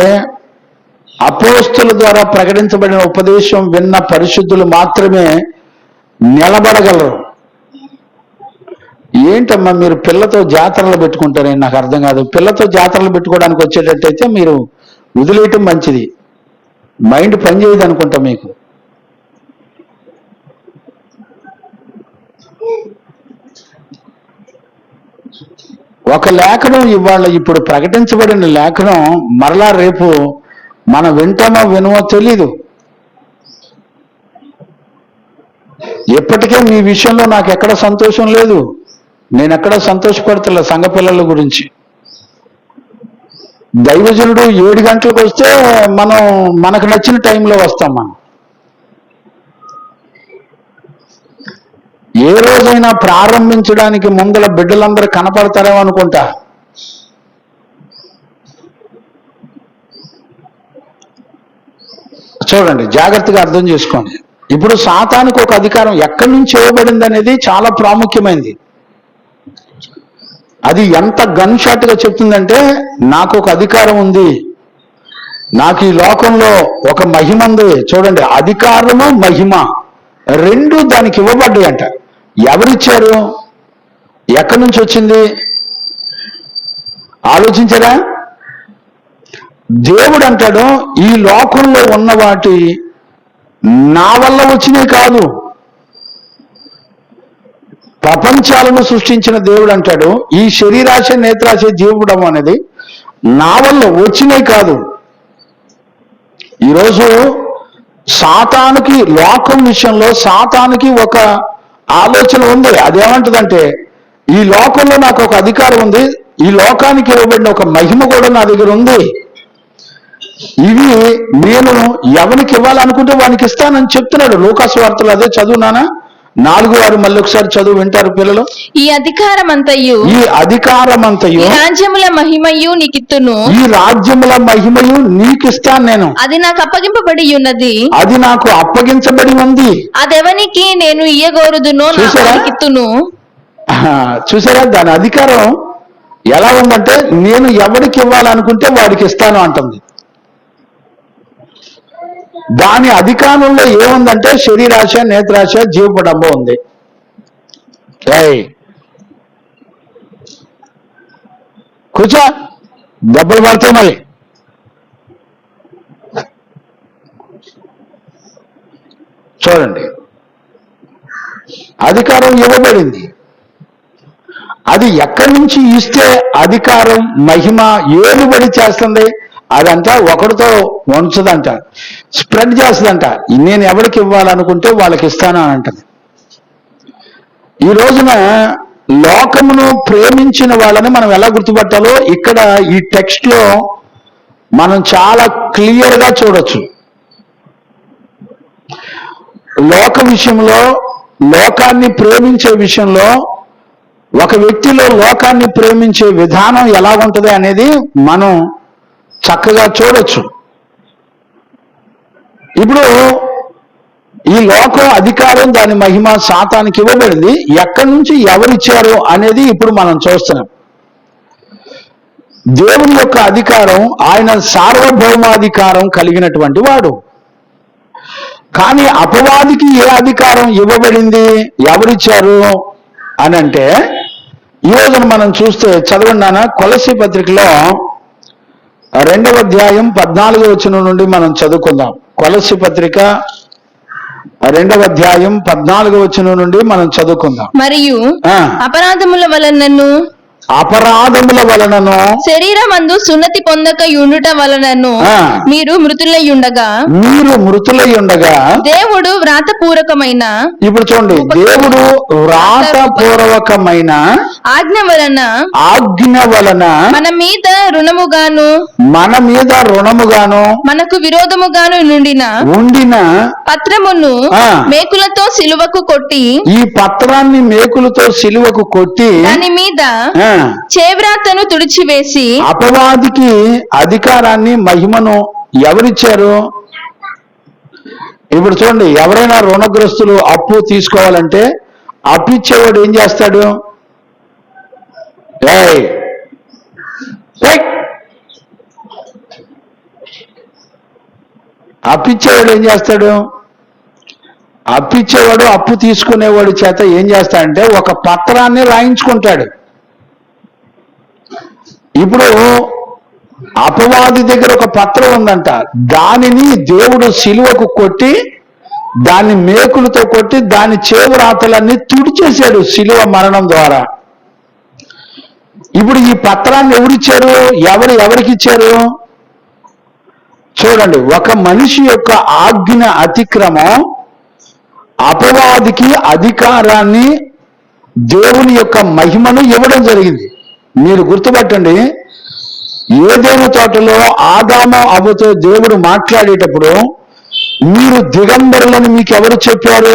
అపోస్తుల ద్వారా ప్రకటించబడిన ఉపదేశం విన్న పరిశుద్ధులు మాత్రమే నిలబడగలరు. ఏంటమ్మా మీరు పిల్లతో జాతరలు పెట్టుకుంటారని నాకు అర్థం కాదు. పిల్లతో జాతరలు పెట్టుకోవడానికి వచ్చేటట్టయితే మీరు వదిలేయటం మంచిది. మైండ్ పనిచేయదు అనుకుంటా మీకు. ఒక లేఖనం ఇప్పుడు ప్రకటించబడిన లేఖనం మరలా రేపు మనం వింటామో వినమో తెలీదు. ఎప్పటికే మీ విషయంలో నాకు ఎక్కడ సంతోషం లేదు, నేను ఎక్కడ సంతోషపడతలే సంఘ పిల్లల గురించి. దైవజనుడు 7 గంటలకు వస్తే మనకు నచ్చిన టైంలో వస్తాం. మనం ఏ రోజైనా ప్రారంభించడానికి ముందల బిడ్డలందరూ కనపడతారేమో అనుకుంటా. చూడండి, జాగ్రత్తగా అర్థం చేసుకోండి. ఇప్పుడు సాతానుకు ఒక అధికారం ఎక్కడి నుంచి ఇవ్వబడింది అనేది చాలా ప్రాముఖ్యమైనది. అది ఎంత గన్ షాట్ గా చెప్తుందంటే, నాకు ఒక అధికారం ఉంది, నాకు ఈ లోకంలో ఒక మహిమ ఉంది. చూడండి, అధికారము మహిమ రెండు దానికి ఇవ్వబడ్డాయి అంట. ఎవరిచ్చారు? ఎక్కడి నుంచి వచ్చింది? ఆలోచించరా? దేవుడు అంటాడు, ఈ లోకంలో ఉన్న వాటి నా వల్ల వచ్చినవి కాదు. ప్రపంచాలను సృష్టించిన దేవుడు అంటాడు, ఈ శరీరాశ నేత్రాశ జీవడం అనేది నా వల్ల వచ్చినవి కాదు. ఈరోజు సాతానుకి, లోకం విషయంలో సాతానుకి ఒక ఆలోచన ఉంది. అదేమంటుందంటే, ఈ లోకంలో నాకు ఒక అధికారం ఉంది, ఈ లోకానికి ఇవ్వబడిన ఒక మహిమ కూడా నా దగ్గర ఉంది, ఇవి నేను ఎవరికి ఇవ్వాలనుకుంటే వానికి ఇస్తానని చెప్తున్నాడు. లూకాసు వార్తలు అదే చదువునానా 4:6 మళ్ళీ ఒకసారి చదువు, వింటారు పిల్లలు. ఈ అధికారమంతయు రాజ్యముల మహిమయు నీకిత్తును, ఈ రాజ్యముల మహిమయు నీకిస్తాను నేను. అది నాకు అప్పగింపబడి ఉన్నది, అది నాకు అప్పగించబడి ఉంది. అదెవనికి నేను ఇయ్యగోరుదునో నాకిత్తును. చూసారా, దాని అధికారం ఎలా ఉందంటే, నేను ఎవరికి ఇవ్వాలనుకుంటే వాడికి ఇస్తాను అంటుంది. దాని అధికారంలో ఏముందంటే శరీరాశ, నేత్రాశ, జీవపడంబం ఉంది. కూర్చో, దెబ్బలు పడతాయి మళ్ళీ. చూడండి, అధికారం ఇవ్వబడింది. అది ఎక్కడి నుంచి ఇస్తే అధికారం మహిమ ఏలుబడి చేస్తుంది? అదంతా ఒకరితో ఉంచదంట, స్ప్రెడ్ చేస్తుందంట. నేను ఎవరికి ఇవ్వాలనుకుంటే వాళ్ళకి ఇస్తాను అని అంటది. ఈ రోజున లోకమును ప్రేమించిన వాళ్ళని మనం ఎలా గుర్తుపట్టాలో ఇక్కడ ఈ టెక్స్ట్ లో మనం చాలా క్లియర్ గా చూడొచ్చు. లోక విషయంలో, లోకాన్ని ప్రేమించే విషయంలో ఒక వ్యక్తిలో లోకాన్ని ప్రేమించే విధానం ఎలా ఉంటుంది అనేది మనం చక్కగా చూడొచ్చు. ఇప్పుడు ఈ లోకం అధికారం, దాని మహిమ సాతానికి ఇవ్వబడింది. ఎక్కడి నుంచి ఎవరిచ్చారు అనేది ఇప్పుడు మనం చూస్తున్నాం. దేవుని యొక్క అధికారం, ఆయన సార్వభౌమాధికారం కలిగినటువంటి వాడు. కానీ అపవాదికి ఏ అధికారం ఇవ్వబడింది, ఎవరిచ్చారు అని అంటే, ఈ రోజున మనం చూస్తే చదవండి నాన్న, కొలస్సీ పత్రికలో 2వ అధ్యాయం 14వ వచనం నుండి మనం చదువుకుందాం. కొలస్సీ పత్రిక 2వ అధ్యాయం 14వ వచనం నుండి మనం చదువుకుందాం. మరియు ఆ, అపరాధముల వలనను అపరాధముల వలనను శరీరమందు సున్నతి పొందక యుండుట వలనను ఆ. మీరు మృతులయ్యుండగా మీరు మృతులై ఉండగా, దేవుడు వ్రాతపూర్వకమైన ఇప్పుడు చూడండి, దేవుడు వ్రాతపూర్వకమైన ఆజ్ఞ వలన ఆజ్ఞ వలన మన మీద మన మీద రుణముగాను మనకు విరోధముగాను నుండిన ఉండిన పత్రమును ఆ. మేకులతో సిలువకు కొట్టి ఈ పత్రాన్ని మేకులతో సిలువకు కొట్టి, దాని మీద ఆ, చేవ్రాతను తుడిచివేసి అపవాదికి అధికారాన్ని, మహిమను ఎవరిచ్చారు? ఇప్పుడు చూడండి, ఎవరైనా రుణగ్రస్తులు అప్పు తీసుకోవాలంటే అప్పు ఇచ్చేవాడు ఏం చేస్తాడు? ఏయ్, ఏయ్, అప్పిచ్చేవాడు ఏం చేస్తాడు? అప్పిచ్చేవాడు అప్పు తీసుకునేవాడి చేత ఏం చేస్తాడంటే ఒక పత్రాన్ని రాయించుకుంటాడు. ఇప్పుడు అపవాది దగ్గర ఒక పత్రం ఉందంట, దానిని దేవుడు సిలువకు కొట్టి, దాన్ని మేకులతో కొట్టి, దాని చేవ్రాతలన్నీ తుడిచేశాడు సిలువ మరణం ద్వారా. ఇప్పుడు ఈ పత్రాన్ని ఎవరిచ్చారు? ఎవరికి ఇచ్చారు? చూడండి, ఒక మనిషి యొక్క ఆజ్ఞ అతిక్రమం అపవాదికి అధికారాన్ని, దేవుని యొక్క మహిమను ఇవ్వడం జరిగింది. మీరు గుర్తుపట్టండి, ఏదైనా తోటలో ఆదాము అవ్వతో దేవుడు మాట్లాడేటప్పుడు మీరు దిగంబరులని మీకు ఎవరు చెప్పారు?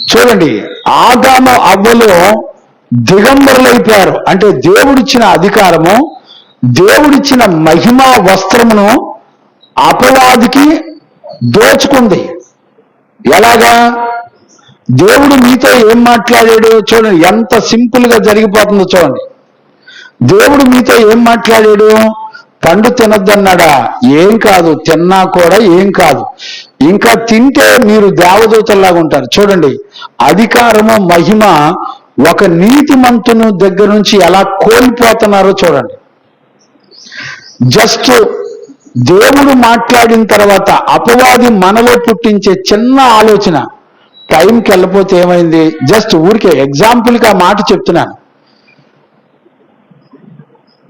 చూడండి, ఆదాము అవ్వలో దిగంబరులైపోయారు. అంటే దేవుడిచ్చిన అధికారము, దేవుడిచ్చిన మహిమా వస్త్రమును అపవాదికి దోచుకుంది. ఎలాగా? దేవుడు మీతో ఏం మాట్లాడాడు చూడండి, ఎంత సింపుల్ గా జరిగిపోతుందో చూడండి. దేవుడు మీతో ఏం మాట్లాడాడు? పండు తినొద్దన్నాడా? ఏం కాదు, తిన్నా కూడా ఏం కాదు, ఇంకా తింటే మీరు దేవదూతల్లాగా ఉంటారు. చూడండి, అధికారము, మహిమ ఒక నీతిమంతుని దగ్గర నుంచి ఎలా కోల్పోతున్నారో చూడండి. జస్ట్ దేవుడు మాట్లాడిన తర్వాత అపవాది మనలో పుట్టించే చిన్న ఆలోచన, టైంకి వెళ్ళిపోతే ఏమైంది? జస్ట్ ఊరికే ఎగ్జాంపుల్కి ఆ మాట చెప్తున్నాను.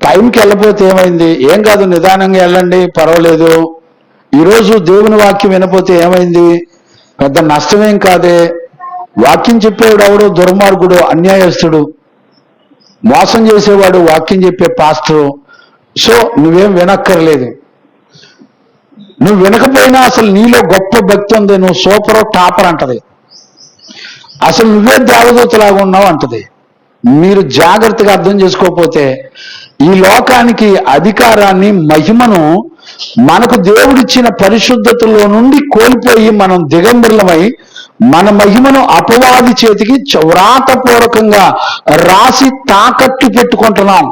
టైంకి వెళ్ళిపోతే ఏమైంది? ఏం కాదు, నిదానంగా వెళ్ళండి, పర్వాలేదు. ఈరోజు దేవుని వాక్యం వినపోతే ఏమైంది? పెద్ద నష్టమేం కాదే. వాక్యం చెప్పేవాడు ఎవడో దుర్మార్గుడు, అన్యాయస్తుడు, మోసం చేసేవాడు వాక్యం చెప్పే పాస్టరు. సో నువ్వేం వినక్కర్లేదు. నువ్వు వినకపోయినా అసలు నీలో గొప్ప భక్తి ఉంది, నువ్వు సూపర్ టాపర్ అంటది. అసలు నువ్వే దేవదూతలాగా ఉన్నావు అంటది. మీరు జాగ్రత్తగా అర్థం చేసుకోకపోతే ఈ లోకానికి అధికారాన్ని, మహిమను మనకు దేవుడిచ్చిన పరిశుద్ధతలో నుండి కోల్పోయి మనం దిగంబరులమై మన మహిమను అపవాది చేతికి వ్రాతపూర్వకంగా రాసి తాకట్టు పెట్టుకుంటున్నాం.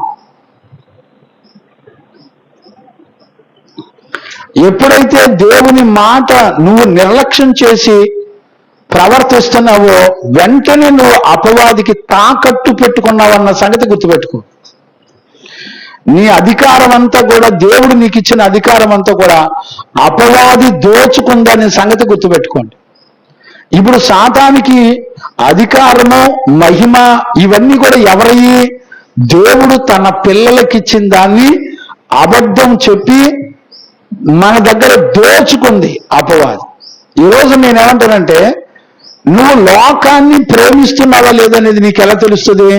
ఎప్పుడైతే దేవుని మాట నువ్వు నిర్లక్ష్యం చేసి ప్రవర్తిస్తున్నావో వెంటనే నువ్వు అపవాదికి తాకట్టు పెట్టుకున్నావన్న సంగతి గుర్తుపెట్టుకో. నీ అధికారం అంతా కూడా, దేవుడు నీకు ఇచ్చిన అధికారం అంతా కూడా అపవాది దోచుకుందనే సంగతి గుర్తుపెట్టుకోండి. ఇప్పుడు సాతానికి అధికారము, మహిమ ఇవన్నీ కూడా ఎవరయ్యి? దేవుడు తన పిల్లలకి ఇచ్చిన దాన్ని అబద్ధం చెప్పి మన దగ్గర దోచుకుంది అపవాది. ఈరోజు నేనేమంటానంటే, నువ్వు లోకాన్ని ప్రేమిస్తున్నావా లేదనేది నీకు ఎలా తెలుస్తుంది?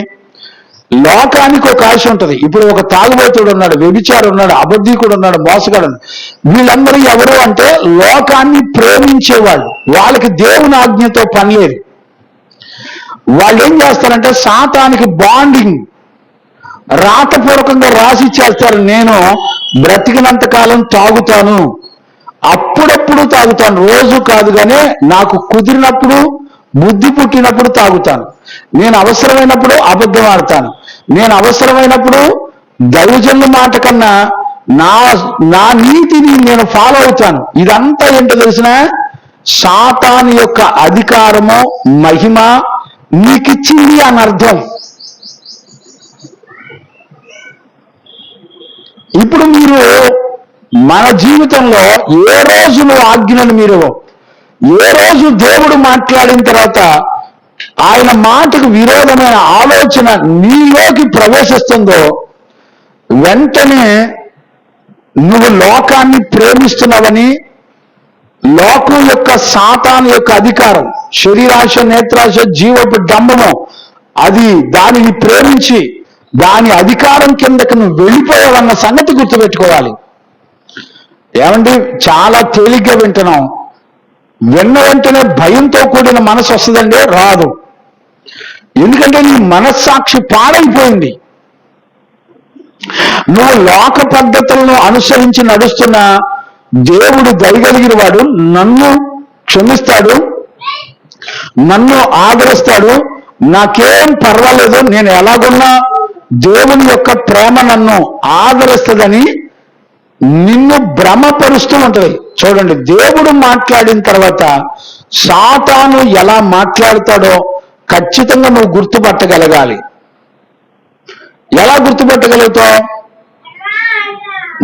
లోకానికి ఒక ఆశ ఉంటుంది. ఇప్పుడు ఒక తాగుబోతుడు ఉన్నాడు, వ్యభిచారి ఉన్నాడు, అబద్ధీకుడు ఉన్నాడు, మోసగాడు ఉన్నాడు. వీళ్ళందరూ ఎవరు అంటే లోకాన్ని ప్రేమించేవాళ్ళు. వాళ్ళకి దేవుని ఆజ్ఞతో పని లేదు. వాళ్ళు ఏం చేస్తారంటే సాతానికి బాండింగ్ రాతపూర్వకంగా రాసి చేస్తారు. నేను బ్రతికినంత కాలం తాగుతాను, అప్పుడప్పుడు తాగుతాను, రోజు కాదు, కానీ నాకు కుదిరినప్పుడు, బుద్ధి పుట్టినప్పుడు తాగుతాను. నేను అవసరమైనప్పుడు అబద్ధం ఆడతాను, నేను అవసరమైనప్పుడు దైవజనుల మాట కన్నా నా నా నీతిని నేను ఫాలో అవుతాను. ఇదంతా ఏంటో తెలిసిన సాతాను యొక్క అధికారము మహిమ నీకిచ్చింది అని అర్థం. ఇప్పుడు మీరు మన జీవితంలో ఏ రోజు నువ్వు ఆజ్ఞలను మీరు ఏ రోజు దేవుడు మాట్లాడిన తర్వాత ఆయన మాటకు విరోధమైన ఆలోచన నీలోకి ప్రవేశిస్తుందో వెంటనే నువ్వు లోకాన్ని ప్రేమిస్తున్నావని, లోకం యొక్క సాతాను యొక్క అధికారం, శరీరాశ, నేత్రాశ, జీవపు డంబము, అది దానిని ప్రేమించి దాని అధికారం కిందకి నువ్వు వెళ్ళిపోయావన్న సంగతి గుర్తుపెట్టుకోవాలి. ఏమండి, చాలా తేలిగ్గా వింటున్నాం. విన్న వెంటనే భయంతో కూడిన మనసు వస్తుందండి? రాదు. ఎందుకంటే నీ మనస్సాక్షి పాడైపోయింది. నువ్వు లోక పద్ధతులను అనుసరించి నడుస్తున్నా దేవుడు దయగలిగిన వాడు, నన్ను క్షమిస్తాడు, నన్ను ఆదరిస్తాడు, నాకేం పర్వాలేదు, నేను ఎలాగున్నా దేవుని యొక్క ప్రేమ నన్ను ఆదరిస్తుందని నిన్ను భ్రమపరుస్తూ ఉంటుంది. చూడండి, దేవుడు మాట్లాడిన తర్వాత సాతాను ఎలా మాట్లాడతాడో ఖచ్చితంగా నువ్వు గుర్తుపట్టగలగాలి. ఎలా గుర్తుపట్టగలుగుతావు?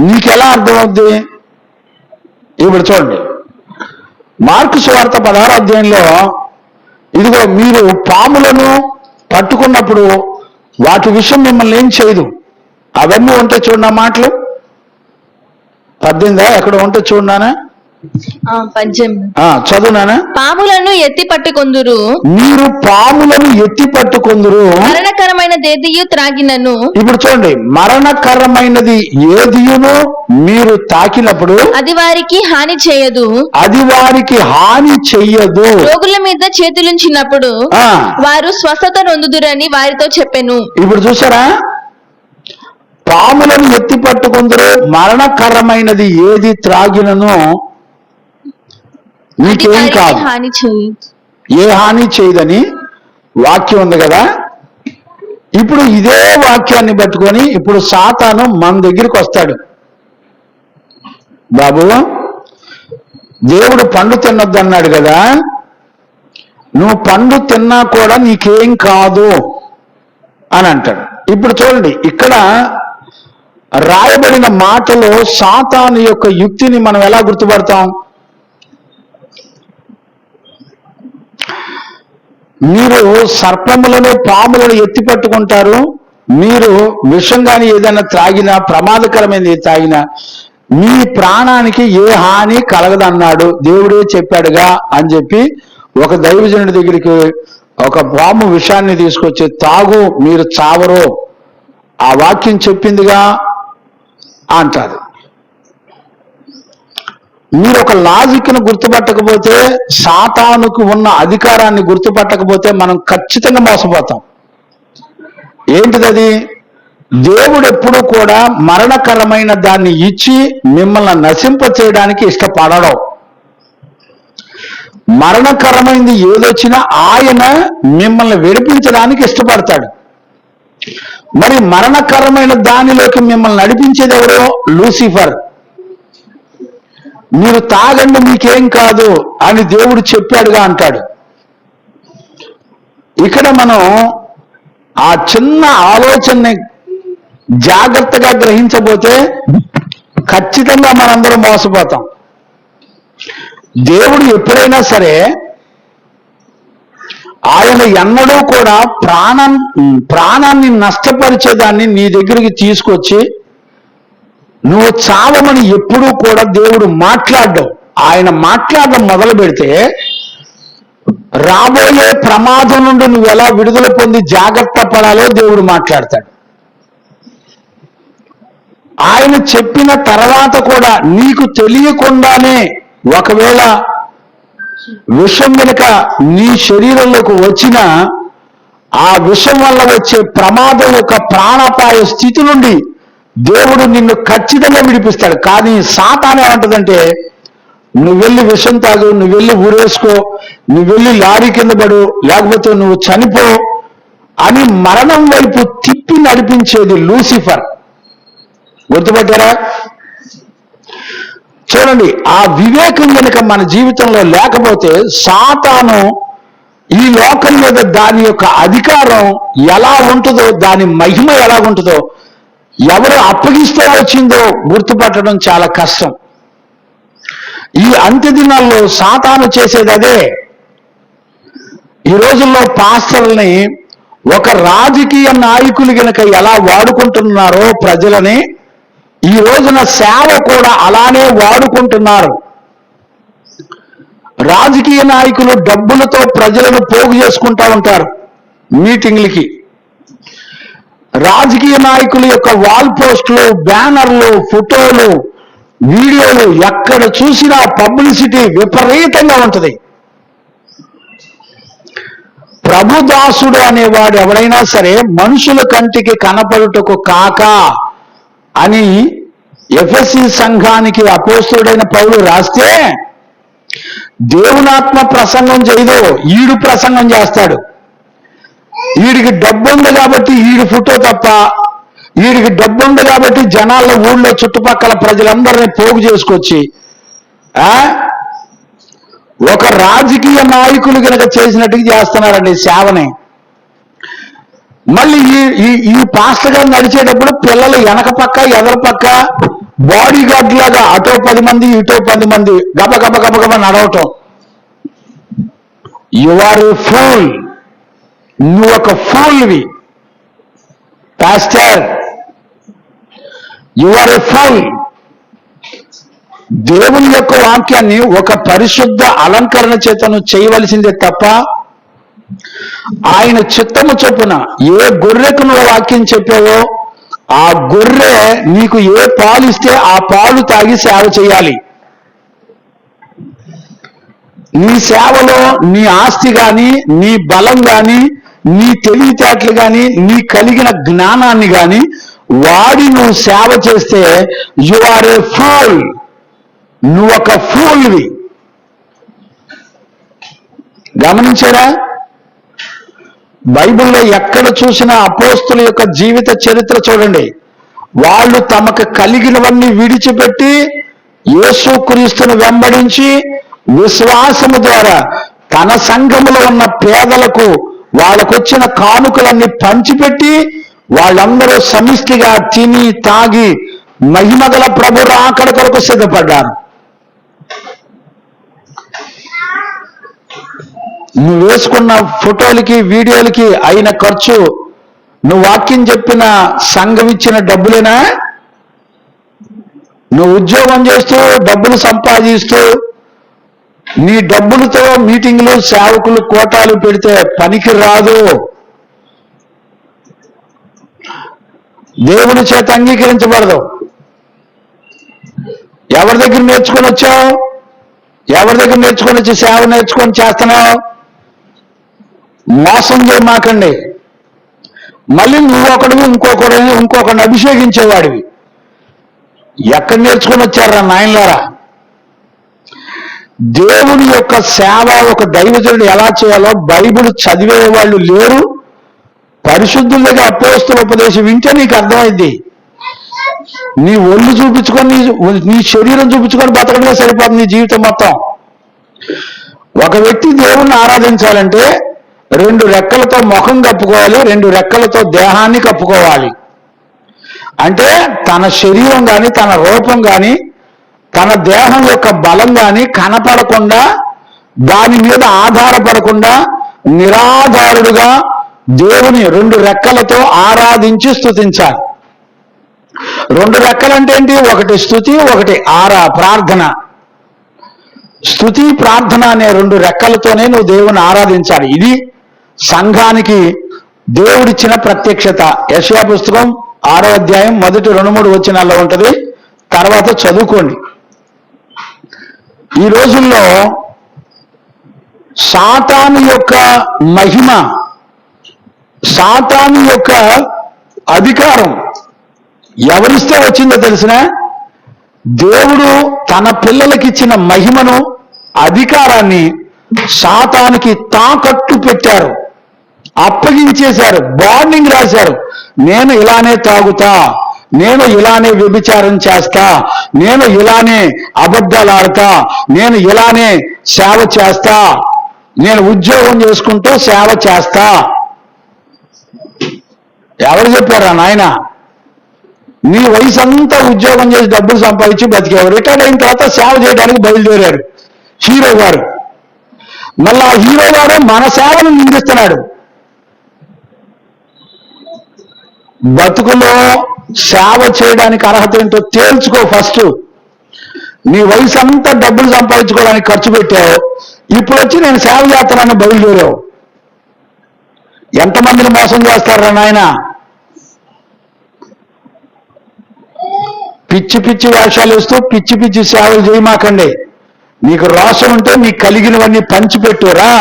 నీకెలా అర్థమవుద్ది? ఇప్పుడు చూడండి, మార్కు సువార్త 16వ అధ్యాయంలో, ఇదిగో మీరు పాములను పట్టుకున్నప్పుడు వాటి విషయం మిమ్మల్ని ఏం చేయదు. అవన్నీ ఉంటే చూడండి, ఆ మాటలు 18 ఎక్కడ ఉంటే చూడనా? 18 చదువునానా? పాములను ఎత్తి పట్టుకొందురు, మీరు పాములను ఎత్తి పట్టుకొందురు, మరణకరమైన దేదియు త్రాగినను. ఇప్పుడు చూడండి, మరణకరమైనది ఏదియును మీరు తాకినప్పుడు అది వారికి హాని చేయదు, అది వారికి హాని చెయ్యదు. రోగుల మీద చేతులుంచినప్పుడు వారు స్వస్థత నొందుదురని వారితో చెప్పెను. ఇప్పుడు చూసారా, పాములను ఎత్తి పట్టుకుందరు, మరణకరమైనది ఏది త్రాగినను నీకేం కాదు, ఏ హాని చేయదని వాక్యం ఉంది కదా. ఇప్పుడు ఇదే వాక్యాన్ని పట్టుకొని ఇప్పుడు సాతాను మన దగ్గరికి వస్తాడు. బాబు, దేవుడు పండు తినొద్దు అన్నాడు కదా, నువ్వు పండు తిన్నా కూడా నీకేం కాదు అని అంటాడు. ఇప్పుడు చూడండి, ఇక్కడ రాయబడిన మాటలో సాతాను యొక్క యుక్తిని మనం ఎలా గుర్తుపడతాం? మీరు సర్పములను పాములను ఎత్తి పట్టుకుంటారు, మీరు విషం కానీ ఏదైనా త్రాగినా, ప్రమాదకరమైనది తాగినా మీ ప్రాణానికి ఏ హాని కలగదన్నాడు, దేవుడే చెప్పాడుగా అని చెప్పి ఒక దైవజనుడి దగ్గరికి ఒక పాము విషాన్ని తీసుకొచ్చి తాగు, మీరు చావరు, ఆ వాక్యం చెప్పిందిగా అంటారు. మీరు ఒక లాజిక్ను గుర్తుపట్టకపోతే, సాతానుకు ఉన్న అధికారాన్ని గుర్తుపట్టకపోతే మనం ఖచ్చితంగా మోసపోతాం. ఏంటిదది? దేవుడు ఎప్పుడు కూడా మరణకరమైన దాన్ని ఇచ్చి మిమ్మల్ని నశింప చేయడానికి ఇష్టపడడం. మరణకరమైనది ఏదొచ్చినా ఆయన మిమ్మల్ని విడిపించడానికి ఇష్టపడతాడు. మరి మరణకరమైన దానిలోకి మిమ్మల్ని నడిపించేది ఎవరో? లూసిఫర్. మీరు తాగండి మీకేం కాదు అని దేవుడు చెప్పాడుగా అంటాడు. ఇక్కడ మనం ఆ చిన్న ఆలోచనని జాగ్రత్తగా గ్రహించబోతే ఖచ్చితంగా మనందరం మోసపోతాం. దేవుడు ఎప్పుడైనా సరే ఆయన ఎన్నడూ కూడా ప్రాణాన్ని నష్టపరిచేదాన్ని నీ దగ్గరికి తీసుకొచ్చి నువ్వు చావమని ఎప్పుడూ కూడా దేవుడు మాట్లాడడం. ఆయన మాట్లాడడం మొదలు పెడితే రాబోయే ప్రమాదం నుండి నువ్వు ఎలా విడుదల పొంది జాగ్రత్త పడాలో దేవుడు మాట్లాడతాడు. ఆయన చెప్పిన తర్వాత కూడా నీకు తెలియకుండానే ఒకవేళ విషం వెనుక నీ శరీరంలోకి వచ్చిన ఆ విషం వల్ల వచ్చే ప్రమాదం యొక్క ప్రాణాపాయ స్థితి నుండి దేవుడు నిన్ను ఖచ్చితంగా విడిపిస్తాడు. కానీ సాతాను ఏమంటదంటే, నువ్వు వెళ్ళి విషం తాగు, నువ్వు వెళ్ళి ఊరేసుకో, నువ్వు వెళ్ళి లారీ కింద పడు, లేకపోతే నువ్వు చనిపో అని మరణం వైపు తిప్పి నడిపించేది లూసిఫర్. గుర్తుపట్టారా? చూడండి, ఆ వివేకం కనుక మన జీవితంలో లేకపోతే సాతాను ఈ లోకం మీద దాని యొక్క అధికారం ఎలా ఉంటుందో, దాని మహిమ ఎలా ఉంటుందో, ఎవరు అప్పగిస్తే వచ్చిందో గుర్తుపట్టడం చాలా కష్టం. ఈ అంత్య దినాల్లో సాతాను చేసేది అదే. ఈ రోజుల్లో పాస్టర్లని ఒక రాజకీయ నాయకులు గనక ఎలా వాడుకుంటున్నారో ప్రజలని, ఈ రోజున సేవ కూడా అలానే వాడుకుంటున్నారు. రాజకీయ నాయకులు డబ్బులతో ప్రజలను పోగు చేసుకుంటా ఉంటారు మీటింగ్లకి. రాజకీయ నాయకుల యొక్క వాల్ పోస్టులు, బ్యానర్లు, ఫోటోలు, వీడియోలు ఎక్కడ చూసినా పబ్లిసిటీ విపరీతంగా ఉంటుంది. ప్రభుదాసుడు అనేవాడు ఎవడైనా సరే మనుషుల కంటికి కనపడుటకు కాక అని ఎఫెసీ సంఘానికి అపోస్తలుడైన పౌలు రాస్తే, దేవునాత్మ ప్రసంగం చేయదు, ఈడు ప్రసంగం చేస్తాడు. వీడికి డబ్బు ఉంది కాబట్టి వీడి ఫోటో తప్ప, వీడికి డబ్బు ఉంది కాబట్టి జనాల ఊళ్ళో చుట్టుపక్కల ప్రజలందరినీ పోగు చేసుకొచ్చి ఒక రాజకీయ నాయకులు కనుక చేసినట్టుగా చేస్తున్నారండి సేవని. మళ్ళీ ఈ పాస్టర్ గారు నడిచేటప్పుడు పిల్లలు వెనక పక్క ఎదరు పక్క బాడీ గార్డ్ లాగా అటో 10 మంది ఇటో 10 మంది గబ గబ గబ గబ నడవటం. యు ఆర్ ఏ ఫూల్, నువ్వు ఒక ఫూల్వి pastor, you are a fool. దేవుని యొక్క వాక్యాన్ని ఒక పరిశుద్ధ అలంకరణ చేత నువ్వు చేయవలసిందే తప్ప, ఆయన చిత్తము చొప్పున ఏ గొర్రెకు నువ్వు వాక్యం చెప్పావో ఆ గొర్రె నీకు ఏ పాలు ఇస్తే ఆ పాలు తాగి సేవ చేయాలి. నీ సేవలో నీ ఆస్తి గాని, నీ బలం గాని, నీ తెలివితేటలు గాని, నీ కలిగిన జ్ఞానాన్ని గాని వాడి నువ్వు సేవ చేస్తే యు ఆర్ ఏ ఫూల్, నువ్వు ఒక ఫూల్వి. గమనించారా? బైబిల్లో ఎక్కడ చూసినా అపోస్తుల యొక్క జీవిత చరిత్ర చూడండి. వాళ్ళు తమకు కలిగినవన్నీ విడిచిపెట్టి యేసుక్రీస్తును వెంబడించి విశ్వాసము ద్వారా తన సంఘములో ఉన్న పేదలకు వాళ్ళకొచ్చిన కానుకలన్నీ పంచిపెట్టి వాళ్ళందరూ సమిష్టిగా తిని తాగి మహిమగల ప్రభు రాకడ కొరకు సిద్ధపడ్డారు. నువ్వు వేసుకున్న ఫోటోలకి, వీడియోలకి అయిన ఖర్చు నువ్వు వాక్యం చెప్పిన సంఘం ఇచ్చిన డబ్బులేనా? నువ్వు ఉద్యోగం చేస్తూ డబ్బులు సంపాదిస్తూ నీ డబ్బులతో మీటింగ్లు, సేవకులు, కోటాలు పెడితే పనికి రాదు. దేవుని చేత అంగీకరించబడదు. ఎవరి దగ్గర నేర్చుకొని వచ్చావు? ఎవరి దగ్గర నేర్చుకొని వచ్చి సేవ నేర్చుకొని చేస్తున్నావు? మోసం చేయమాకండి. మళ్ళీ నువ్వొకడు ఇంకొకడిని అభిషేకించేవాడివి. ఎక్కడ నేర్చుకొని వచ్చారా నాయనలారా? దేవుని యొక్క సేవ ఒక దైవజనుడు ఎలా చేయాలో బైబిల్ చదివే వాళ్ళు లేరు. పరిశుద్ధుల దగ్గర అపోస్తల ఉపదేశం వింటే నీకు అర్థమైంది. నీ ఒళ్ళు చూపించుకొని, నీ శరీరం చూపించుకొని బతకడమే సరిపోతుంది నీ జీవితం మొత్తం. ఒక వ్యక్తి దేవుణ్ణి ఆరాధించాలంటే 2 రెక్కలతో ముఖం కప్పుకోవాలి, 2 రెక్కలతో దేహాన్ని కప్పుకోవాలి. అంటే తన శరీరం కానీ, తన రూపం కానీ, తన దేహం యొక్క బలం కానీ కనపడకుండా, దాని మీద ఆధారపడకుండా నిరాధారుడుగా దేవుని 2 రెక్కలతో ఆరాధించి స్తుతించాలి. 2 రెక్కలంటే ఏంటి? ఒకటి స్తుతి, ఒకటి ప్రార్థన. స్తుతి, ప్రార్థన అనే 2 రెక్కలతోనే నువ్వు దేవుని ఆరాధించాలి. ఇది సంఘానికి దేవుడిచ్చిన ప్రత్యక్షత. యెషయా పుస్తకం 6వ అధ్యాయం మొదటి 2-3 వచనాల్లో ఉంటది. తర్వాత చదువుకోండి. ఈ రోజుల్లో సాతాను యొక్క మహిమ, సాతాను యొక్క అధికారం ఎవరిస్తే వచ్చిందో తెలిసిన? దేవుడు తన పిల్లలకిచ్చిన మహిమను, అధికారాన్ని సాతానికి తాకట్టు పెట్టారు, అప్పగించేశారు, బాండింగ్ రాశారు. నేను ఇలానే తాగుతా, నేను ఇలానే వ్యభిచారం చేస్తా, నేను ఇలానే అబద్ధాలు ఆడతా, నేను ఇలానే సేవ చేస్తా, నేను ఉద్యోగం చేసుకుంటూ సేవ చేస్తా. ఎవరు చెప్పారా నాయన? నీ వయసు అంతా ఉద్యోగం చేసి డబ్బులు సంపాదించి బతికేవారు. రిటైర్ అయిన తర్వాత సేవ చేయడానికి బయలుదేరారు హీరో గారు. మళ్ళా హీరో గారు మన సేవను నిందిస్తున్నాడు. బతుకులో సేవ చేయడానికి అర్హత ఏంటో తేల్చుకో ఫస్ట్. నీ వయసు అంతా డబ్బులు సంపాదించుకోవడానికి ఖర్చు పెట్టావు, ఇప్పుడు వచ్చి నేను సేవ చేస్తానని బయలుదేరావు. ఎంతమందిని మోసం చేస్తారా నాయన? పిచ్చి పిచ్చి వేషాలు వేస్తూ పిచ్చి పిచ్చి సేవలు చేయమాకండి. నీకు రోషం ఉంటే నీకు కలిగినవన్నీ పంచిపెట్టురా.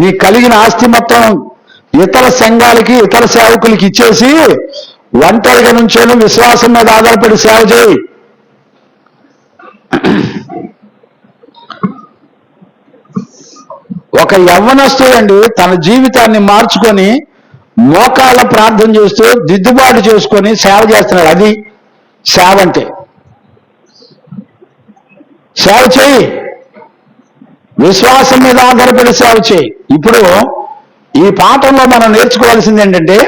నీ కలిగిన ఆస్తి మొత్తం ఇతర సంఘాలకి, ఇతర సేవకులకి ఇచ్చేసి ఒంటరిగా నుంచోను విశ్వాసం మీద ఆధారపడి సేవ చేయి. ఒక యవ్వనస్తుడండి తన జీవితాన్ని మార్చుకొని మోకాళ్ళ ప్రార్థన చేస్తూ దిద్దుబాటు చేసుకొని సేవ చేస్తున్నాడు. అది సేవ అంటే. సేవ చేయి, విశ్వాసం మీద ఆధారపడి సేవ చేయి. ఇప్పుడు ఈ పాఠంలో మనం నేర్చుకోవాల్సింది ఏంటంటే,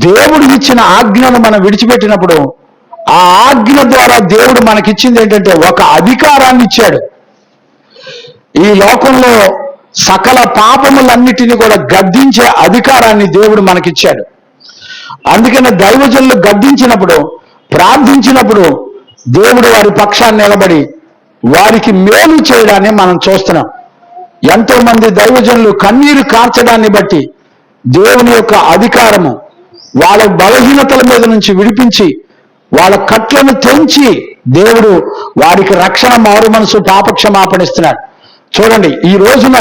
దేవుడు ఇచ్చిన ఆజ్ఞను మనం విడిచిపెట్టినప్పుడు ఆ ఆజ్ఞ ద్వారా దేవుడు మనకిచ్చింది ఏంటంటే ఒక అధికారాన్ని ఇచ్చాడు. ఈ లోకంలో సకల పాపములన్నిటినీ కూడా గద్దించే అధికారాన్ని దేవుడు మనకిచ్చాడు. అందుకని దైవజనులు గద్దించినప్పుడు, ప్రార్థించినప్పుడు దేవుడు వారి పక్షాన్ని నిలబడి వారికి మేలు చేయడాన్ని మనం చూస్తున్నాం. ఎంతో మంది దైవజనులు కన్నీరు కార్చడాన్ని బట్టి దేవుని యొక్క అధికారము వాళ్ళ బలహీనతల మీద నుంచి విడిపించి వాళ్ళ కట్లను తెంచి దేవుడు వారికి రక్షణ, మారు మనసు, పాపక్షమాపణిస్తున్నాడు. చూడండి, ఈ రోజున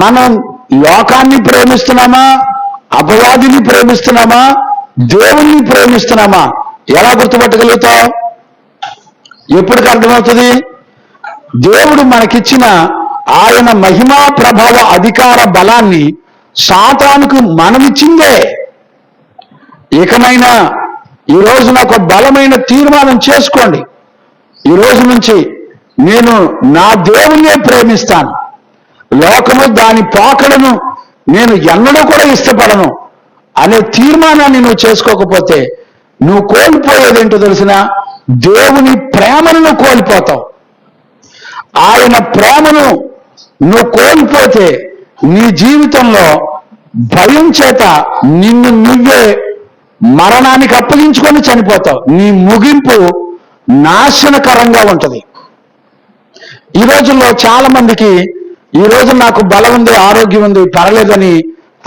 మనం లోకాన్ని ప్రేమిస్తున్నామా, అపవాదిని ప్రేమిస్తున్నామా, దేవుణ్ణి ప్రేమిస్తున్నామా? ఎలా గుర్తుపట్టగలుగుతాం? ఎప్పటికి అర్థమవుతుంది? దేవుడు మనకిచ్చిన ఆయన మహిమా ప్రభావ అధికార బలాన్ని సాతానుకు మనమిచ్చిందే. ఇకనైనా ఈ రోజున ఒక బలమైన తీర్మానం చేసుకోండి. ఈ రోజు నుంచి నేను నా దేవుణ్ణే ప్రేమిస్తాను, లోకము దాని పోకడను నేను ఎన్నడూ కూడా ఇష్టపడను అనే తీర్మానాన్ని నువ్వు చేసుకోకపోతే నువ్వు కోల్పోయేదేంటో తెలిసిన? దేవుని ప్రేమను నువ్వు కోల్పోతావు. ఆయన ప్రేమను నువ్వు కోల్పోతే నీ జీవితంలో భయం చేత నిన్ను నువ్వే మరణానికి అప్పగించుకొని చనిపోతావు. నీ ముగింపు నాశనకరంగా ఉంటుంది. ఈ రోజుల్లో చాలా మందికి ఈ రోజు నాకు బలం ఉంది, ఆరోగ్యం ఉంది, పర్లేదని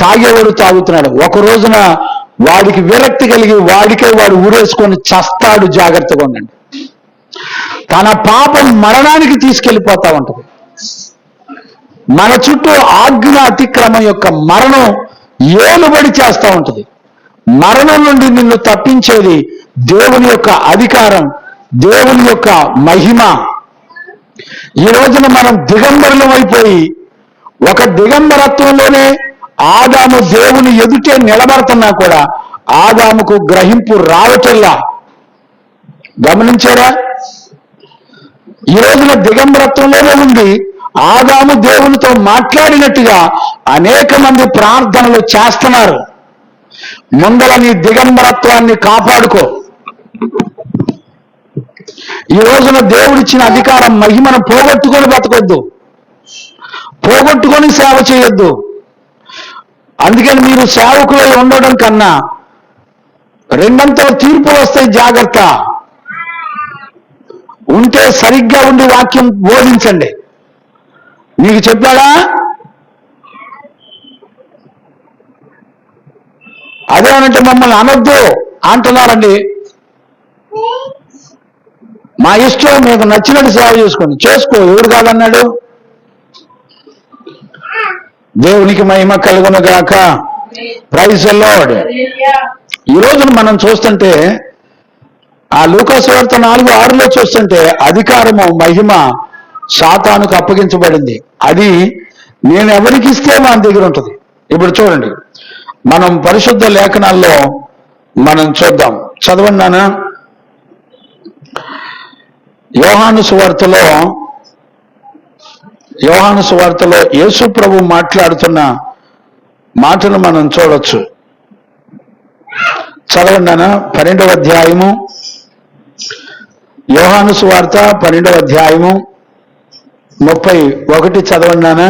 తాగేవాడు తాగుతున్నాడు. ఒక రోజున వాడికి విరక్తి కలిగి వాడికే వాడు ఊరేసుకొని చస్తాడు. జాగ్రత్తగా ఉండండి. తన పాపం మరణానికి తీసుకెళ్ళిపోతా ఉంటుంది. మన చుట్టూ ఆజ్ఞ అతిక్రమం యొక్క మరణం ఏలుబడి చేస్తూ ఉంటుంది. మరణం నుండి నిన్ను తప్పించేది దేవుని యొక్క అధికారం, దేవుని యొక్క మహిమ. ఈ రోజున మనం దిగంబరులం అయిపోయి ఒక దిగంబరత్వంలోనే ఆదాము దేవుని ఎదుటే నిలబడుతున్నా కూడా ఆదాముకు గ్రహింపు రావటల్లా. గమనించారా? ఈ రోజున దిగంబరత్వంలోనే ఉండి ఆదాము దేవునితో మాట్లాడినట్టుగా అనేక మంది ప్రార్థనలు చేస్తున్నారు. ముందల నీ దిగంబరత్వాన్ని కాపాడుకో. ఈ రోజున దేవుడిచ్చిన అధికారం, మహిమను పోగొట్టుకొని బతకొద్దు, పోగొట్టుకొని సేవ చేయొద్దు. అందుకని మీరు సేవకులై ఉండడం కన్నా రెండంతల తీర్పులు వస్తాయి. జాగ్రత్త. ఉంటే సరిగ్గా ఉండి వాక్యం బోధించండి. నీకు చెప్పాడా? అదేమనంటే మమ్మల్ని అనొద్దు అంటున్నారండి. మా ఇష్టం, మీకు నచ్చినట్టు సేవ చేసుకోండి, చేసుకో. ఎవడు కాదన్నాడు? దేవునికి మహిమ కలుగును గాక. Praise the lord. ఈ రోజున మనం చూస్తుంటే ఆ లూకా సువార్త 4:6 చూస్తుంటే అధికారము, మహిమ సాతానుకు అప్పగించబడింది. అది నేను ఎవరికి ఇస్తే మన దగ్గర ఉంటుంది. ఇప్పుడు చూడండి, మనం పరిశుద్ధ లేఖనాల్లో మనం చూద్దాం. చదవండి నాన్న. యోహాను సువార్తలో యేసు ప్రభు మాట్లాడుతున్న మాటలు మనం చూడొచ్చు. చదవండి నాన్న. 12వ అధ్యాయము, యోహాను సువార్త 12వ అధ్యాయము 31 చదవండి నాన్న.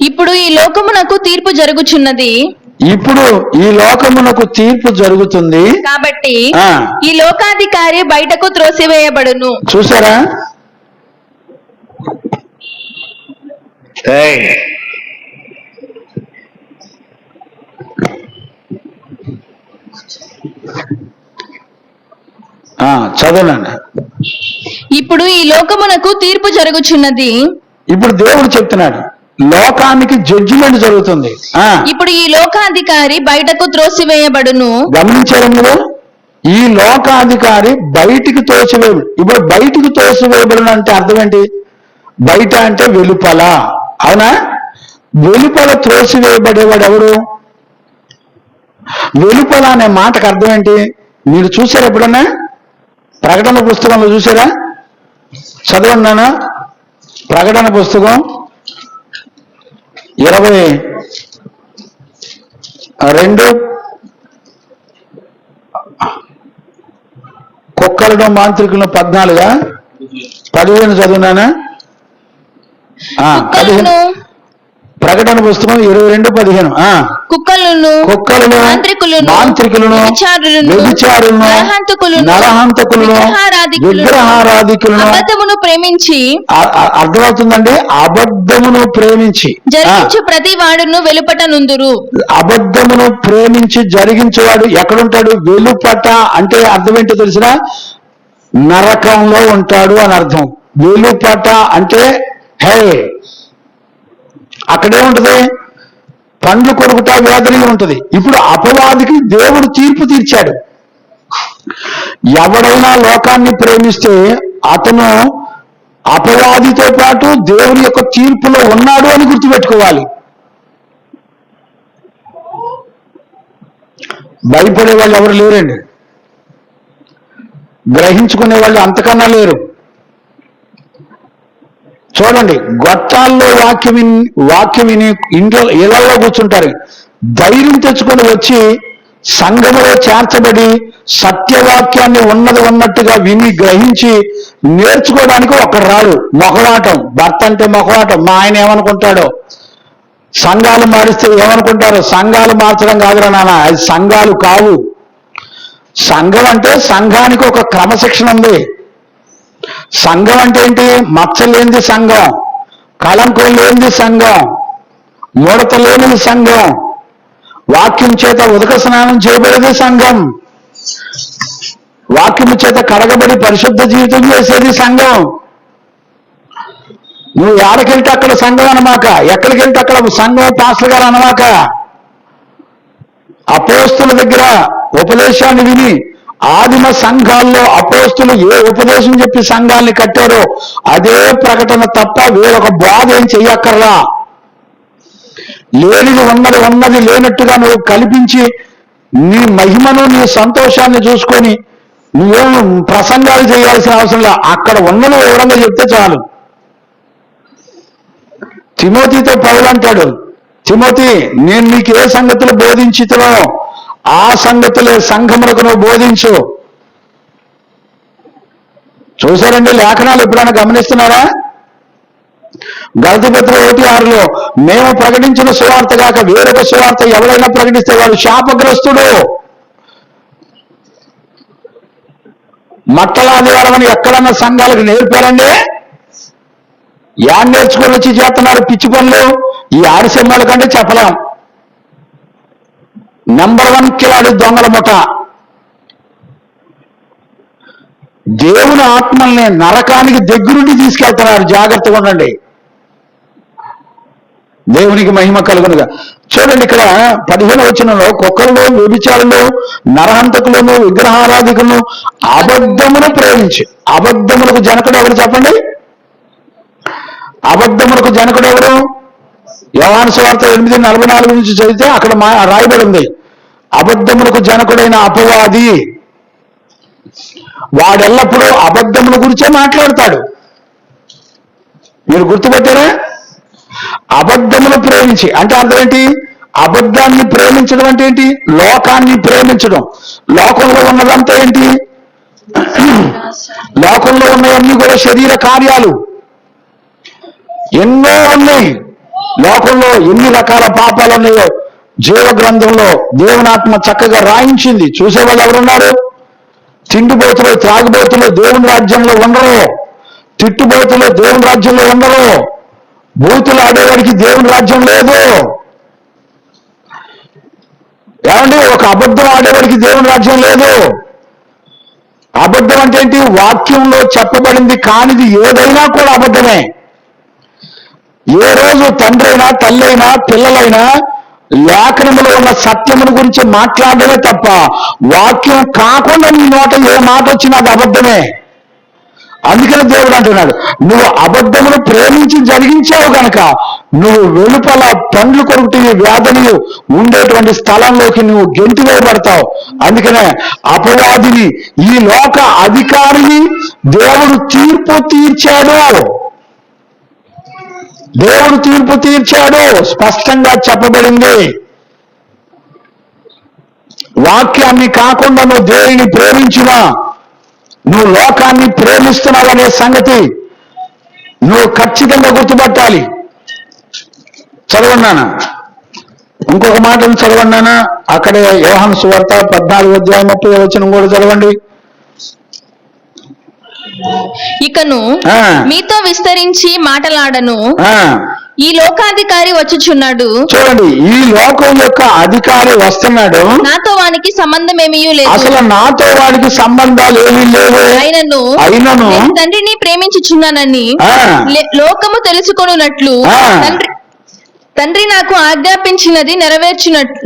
ఇప్పుడు ఈ లోకమునకు తీర్పు జరుగుచున్నది, ఇప్పుడు ఈ లోకమునకు తీర్పు జరుగుతుంది కాబట్టి ఆ. ఈ లోకాధికారి బయటకు త్రోసివేయబడును. చూసారా? ఏయ్. చదవనండి. ఇప్పుడు ఈ లోకమునకు తీర్పు జరుగుచున్నది, ఇప్పుడు దేవుడు చెప్తున్నాడు లోకానికి జడ్జిమెంట్ జరుగుతుంది. ఇప్పుడు ఈ లోకాధికారి బయటకు త్రోసివేయబడును. గమనించారు మీరు? ఈ లోకాధికారి బయటికి తోసివేయబడు. ఇప్పుడు బయటికి తోసివేయబడును అంటే అర్థం ఏంటి? బయట అంటే వెలుపల, అవునా? వెలుపల త్రోసివేయబడేవాడు ఎవరు? వెలుపల అనే మాటకు అర్థం ఏంటి? మీరు చూసారా ఎప్పుడన్నా? ప్రకటన పుస్తకంలో చూసారా? చదవండి నాన్న. ప్రకటన పుస్తకం 22, కుక్కలను మాంత్రికులను 14, 15 చదువునానా? 15. ప్రకటన పుస్తకం 22:15. కుక్కలను, మాంత్రికులను, వ్యభిచారులను, నరహంతకులను, విగ్రహారాధికులను, అబద్ధమును ప్రేమించి, అర్థమవుతుందండి? అబద్ధమును ప్రేమించి జరిగించు ప్రతి వాడును వెలుపట నుందురు. అబద్ధమును ప్రేమించి జరిగించేవాడు ఎక్కడుంటాడు? వెలుపట అంటే అర్థం ఏంటో తెలిసినా? నరకంలో ఉంటాడు అని అర్థం. వెలుపట అంటే హే, అక్కడే ఉంటది, పండ్లు కొరుకుట, వేదన ఉంటది. ఇప్పుడు అపవాదికి దేవుడు తీర్పు తీర్చాడు. ఎవడైనా లోకాన్ని ప్రేమిస్తే అతను అపవాదితో పాటు దేవుని యొక్క తీర్పులో ఉన్నాడు అని గుర్తుపెట్టుకోవాలి. భయపడే వాళ్ళు ఎవరు లేరండి, గ్రహించుకునే వాళ్ళు అంతకన్నా లేరు. చూడండి, గొట్టాల్లో వాక్యం విని ఇంట్లో ఇళ్లలో కూర్చుంటారు. ధైర్యం తెచ్చుకొని వచ్చి సంఘములో చేర్చబడి సత్యవాక్యాన్ని ఉన్నది ఉన్నట్టుగా విని గ్రహించి నేర్చుకోవడానికి ఒకరు రాడు. మొహమాటం, భర్త అంటే మొహమాటం. మా ఆయన ఏమనుకుంటాడో, సంఘాలు మారిస్తే ఏమనుకుంటారో. సంఘాలు మార్చడం కాదురా నాన్న, అది సంఘాలు కావు. సంఘం అంటే సంఘానికి ఒక క్రమశిక్షణ ఉంది. సంఘం అంటే ఏంటి? మచ్చలేనిది సంఘం, కళంకం లేనిది సంఘం, ముడత లేనిది సంఘం, వాక్యం చేత ఉదక స్నానం చేయబడేది సంఘం, వాక్యము చేత కడగబడి పరిశుద్ధ జీవితం చేసేది సంఘం. నువ్వు ఎక్కడికెళ్తే అక్కడ సంఘం అనమాక, ఎక్కడికి వెళ్తే అక్కడ సంఘం పాస్టర్ గారు అనమాక. అపోస్తుల దగ్గర ఉపదేశాన్ని విని ఆదిమ సంఘాల్లో అపోస్తులు ఏ ఉపదేశం చెప్పి సంఘాన్ని కట్టారో అదే ప్రకటన తప్ప వేరొక బోధ ఏం చెయ్యక్కర్లా. లేనిది ఉన్నది లేనట్టుగా నువ్వు కల్పించి నీ మహిమను, నీ సంతోషాన్ని చూసుకొని నువ్వేం ప్రసంగాలు చేయాల్సిన అవసరం లేదు. అక్కడ ఉన్నది వివరంగా చెప్తే చాలు. తిమోతితో పౌలు అంటాడు, తిమోతి, నేను నీకు ఏ సంగతులు బోధించుతునో ఆ సంగతులే సంఘములకు నువ్వు బోధించు. చూసారండి లేఖనాలు ఎప్పుడైనా గమనిస్తున్నారా? గలతీ పత్రిక 1:6లో మేము ప్రకటించిన సువార్త కాక వేరొక సువార్త ఎవరైనా ప్రకటిస్తే వాడు శాపగ్రస్తుడు. మట్టలాదివారం అని ఎక్కడన్నా సంఘాలకు నేర్పారండి? యాడ్ నేర్చుకొని వచ్చి చేస్తున్నారు పిచ్చి పనులు. ఈ ఆడిసెమ్మల కంటే చెప్పలేం. నెంబర్ 1 కిలాడి దొంగల ముఠ. దేవుని ఆత్మల్ని నరకానికి దగ్గరుండి తీసుకెళ్తున్నారు. జాగ్రత్తగా ఉండండి. దేవునికి మహిమ కలుగునుగా. చూడండి, ఇక్కడ 15వ వచనంలో కుక్కలను, వ్యభిచారులు, నరహంతకులను, విగ్రహారాధికులను అబద్ధమును ప్రేమించి. అబద్ధములకు జనకుడు ఎవరు చెప్పండి? అబద్ధములకు జనకుడు ఎవరు? యోహాను సువార్త 8:44 నుంచి చదివితే అక్కడ రాయబడి ఉంది. అబద్ధములకు జనకుడైన అపవాది. వాడెల్లప్పుడూ అబద్ధముల గురించే మాట్లాడతాడు. మీరు గుర్తుపెట్టారా? అబద్ధములు ప్రేమించి అంటే అర్థం ఏంటి? అబద్ధాన్ని ప్రేమించడం అంటే ఏంటి? లోకాన్ని ప్రేమించడం. లోకంలో ఉన్నదంతా ఏంటి? లోకంలో ఉన్నవన్నీ కూడా శరీర కార్యాలు. ఎన్నో ఉన్నాయి లోకంలో. ఎన్ని రకాల పాపాలు ఉన్నాయో జీవ గ్రంథంలో దేవునాత్మ చక్కగా రాయించింది. చూసేవాళ్ళు ఎవరున్నారు? తిండిపోతులు, త్రాగుబోతులు దేవుని రాజ్యంలో ఉండరు. తిట్టుబోతులు దేవుని రాజ్యంలో ఉండరు. బూతులు ఆడేవాడికి దేవుని రాజ్యం లేదు. ఏమండి? ఒక అబద్ధం ఆడేవాడికి దేవుని రాజ్యం లేదు. అబద్ధం అంటే ఏంటి? వాక్యంలో చెప్పబడింది కానిది ఏదైనా కూడా అబద్ధమే. ఏ రోజు తండ్రి అయినా తల్లి అయినా పిల్లలైనా లేఖనములో ఉన్న సత్యమును గురించి మాట్లాడమే తప్ప వాక్యం కాకుండా నీ నోట ఏ మాట వచ్చినా అది అబద్ధమే. అందుకని దేవుడు అంటున్నాడు, నువ్వు అబద్ధమును ప్రేమించి జరిగించావు గనక నువ్వు వెలుపల పండ్లు కొరుకుటి వ్యాధులు ఉండేటువంటి స్థలంలోకి నువ్వు గెంటి వేయబడతావు. అందుకనే అపవాదిని, ఈ లోక అధికారిని దేవుడు తీర్పు తీర్చాడు. దేవుడు తీర్పు తీర్చాడు. స్పష్టంగా చెప్పబడింది. వాక్యాన్ని కాకుండా నువ్వు దేవుని ప్రేమించినా నువ్వు లోకాన్ని ప్రేమిస్తున్నావు అనే సంగతి నువ్వు ఖచ్చితంగా గుర్తుపట్టాలి. చదవన్నానా? ఇంకొక మాటను చదవన్నానా? అక్కడే యోహాను సువార్త 14:30 కూడా చదవండి. ఇకను మీతో విస్తరించి మాటలాడను, ఈ లోకాధికారి వచ్చుచున్నాడు. చూడండి, ఈ లోకం యొక్క అధికారి వస్తున్నాడు. నాతో వానికి సంబంధం ఏమీ లేదు. అసలు నాతో వాడికి సంబంధాలు ఏమీ లేవు. అయినను తండ్రిని ప్రేమించుచున్నానని లోకము తెలుసుకొనున్నట్లు తండ్రి నాకు ఆజ్ఞాపించినది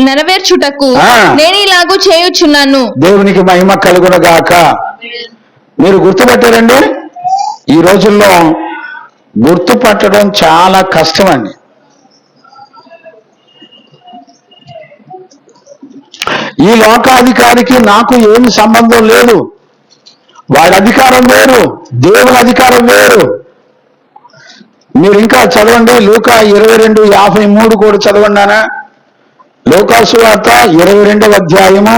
నెరవేర్చుటకు నేను ఇలాగూ చేయుచున్నాను. దేవునికి మహిమ కలుగునుగాక. మీరు గుర్తుపట్టారండి? ఈ రోజుల్లో గుర్తుపట్టడం చాలా కష్టం అండి. ఈ లోకాధికారికి నాకు ఏమి సంబంధం లేదు. వాడి అధికారం వేరు, దేవుని అధికారం వేరు. మీరు ఇంకా చదవండి, లూకా 22:53 కూడా చదవండానా? లూకా సువార్త 22వ అధ్యాయము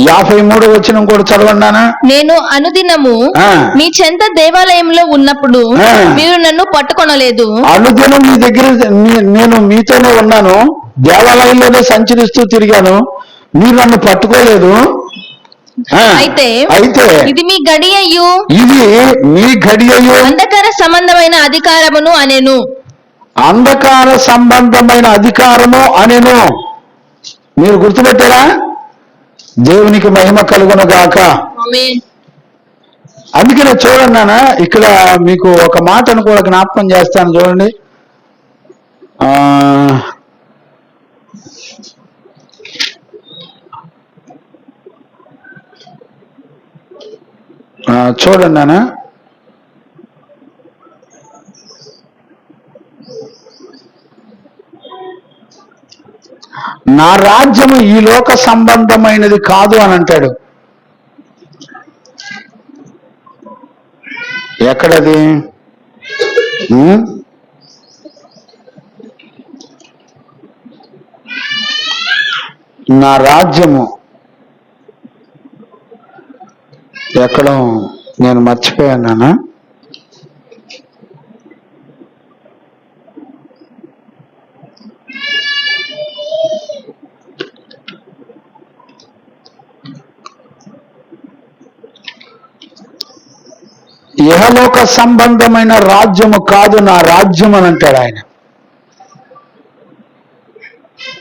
53 కూడా చదవండానా? నేను అనుదినము మీ చెంత దేవాలయంలో ఉన్నప్పుడు మీరు నన్ను పట్టుకొనలేదు. అనుదినం మీ దగ్గర నేను మీతోనే ఉన్నాను, దేవాలయంలోనే సంచరిస్తూ తిరిగాను, మీరు నన్ను పట్టుకోలేదు. అయితే ఇది మీ గడియయు అంధకార సంబంధమైన అధికారమును అనెను. అంధకార సంబంధమైన అధికారము అనెను. మీరు గుర్తుపెట్టారా? దేవునికి మహిమ కలుగునుగాక. అందుకనే చూడండి నాన్న, ఇక్కడ మీకు ఒక మాటను కూడా జ్ఞాపకం చేస్తాను. చూడండి, చూడండి నాన్న, నా రాజ్యము ఈ లోక సంబంధమైనది కాదు అని అంటాడు. ఎక్కడది? నా రాజ్యము ఎక్కడో నేను మర్చిపోయానా? ఇహలోక సంబంధమైన రాజ్యము కాదు నా రాజ్యం అని అంటాడు ఆయన.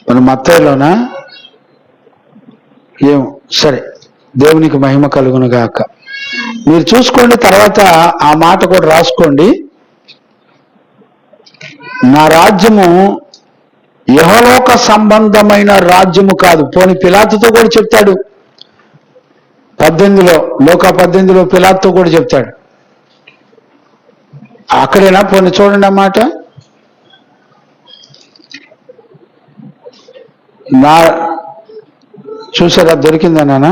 మన మత్తయిలోనా ఏం? సరే, దేవునికి మహిమ కలుగునుగాక. మీరు చూసుకోండి, తర్వాత ఆ మాట కూడా రాసుకోండి. నా రాజ్యము ఇహలోక సంబంధమైన రాజ్యము కాదు. పోనీ పిలాతుతో కూడా చెప్తాడు 18లో, లోక 18లో పిలాతుతో కూడా చెప్తాడు. అక్కడేనా? పోనీ చూడండి ఆ మాట. చూసారా, దొరికిందా నాన్న?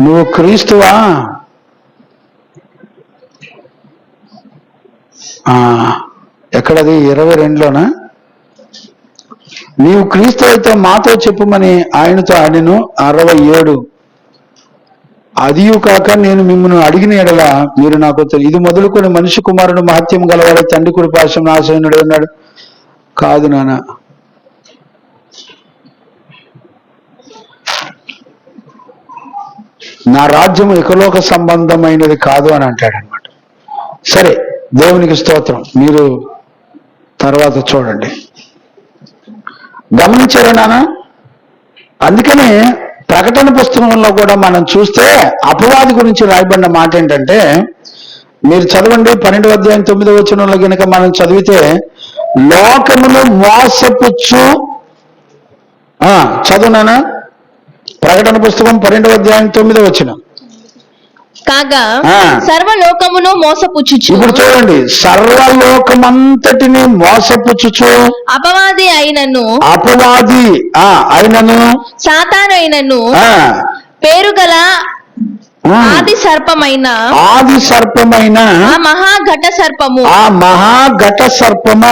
నువ్వు క్రీస్తువా? ఎక్కడది? 22లోనా? నీవు క్రీస్తు అయితే మాతో చెప్పుమని ఆయనతో ఆడిను. 67 అదియు కాక నేను మిమ్మల్ని అడిగిన ఎడల మీరు నాకు ఇది మొదలుకొని మనిషి కుమారుడు మహత్యం గలవాడు తండ్రి కుడి పార్శ్వం ఆసీనుడై ఉన్నాడు. కాదు నాన్న, నా రాజ్యం ఇకలోక సంబంధమైనది కాదు అని అంటాడు అనమాట. సరే, దేవునికి స్తోత్రం. మీరు తర్వాత చూడండి. గమనించారా నాన్న? అందుకనే ప్రకటన పుస్తకంలో కూడా మనం చూస్తే అపవాది గురించి రాయబడిన మాట ఏంటంటే, మీరు చదవండి 12వ అధ్యాయం 9వ వచనంలో కనుక మనం చదివితే, లోకమును మోసపుచ్చు చదువునానా? ప్రకటన పుస్తకం 12వ అధ్యాయం 9వ వచనం. కాగా సర్వలోకమును మోసపుచ్చుచు. ఇప్పుడు చూడండి, సర్వలోకమంతటిని మోసపుచ్చుచు అపవాది అయినను సాతానైనను పేరుగల ఆది సర్పమైన ఆ మహాఘట సర్పము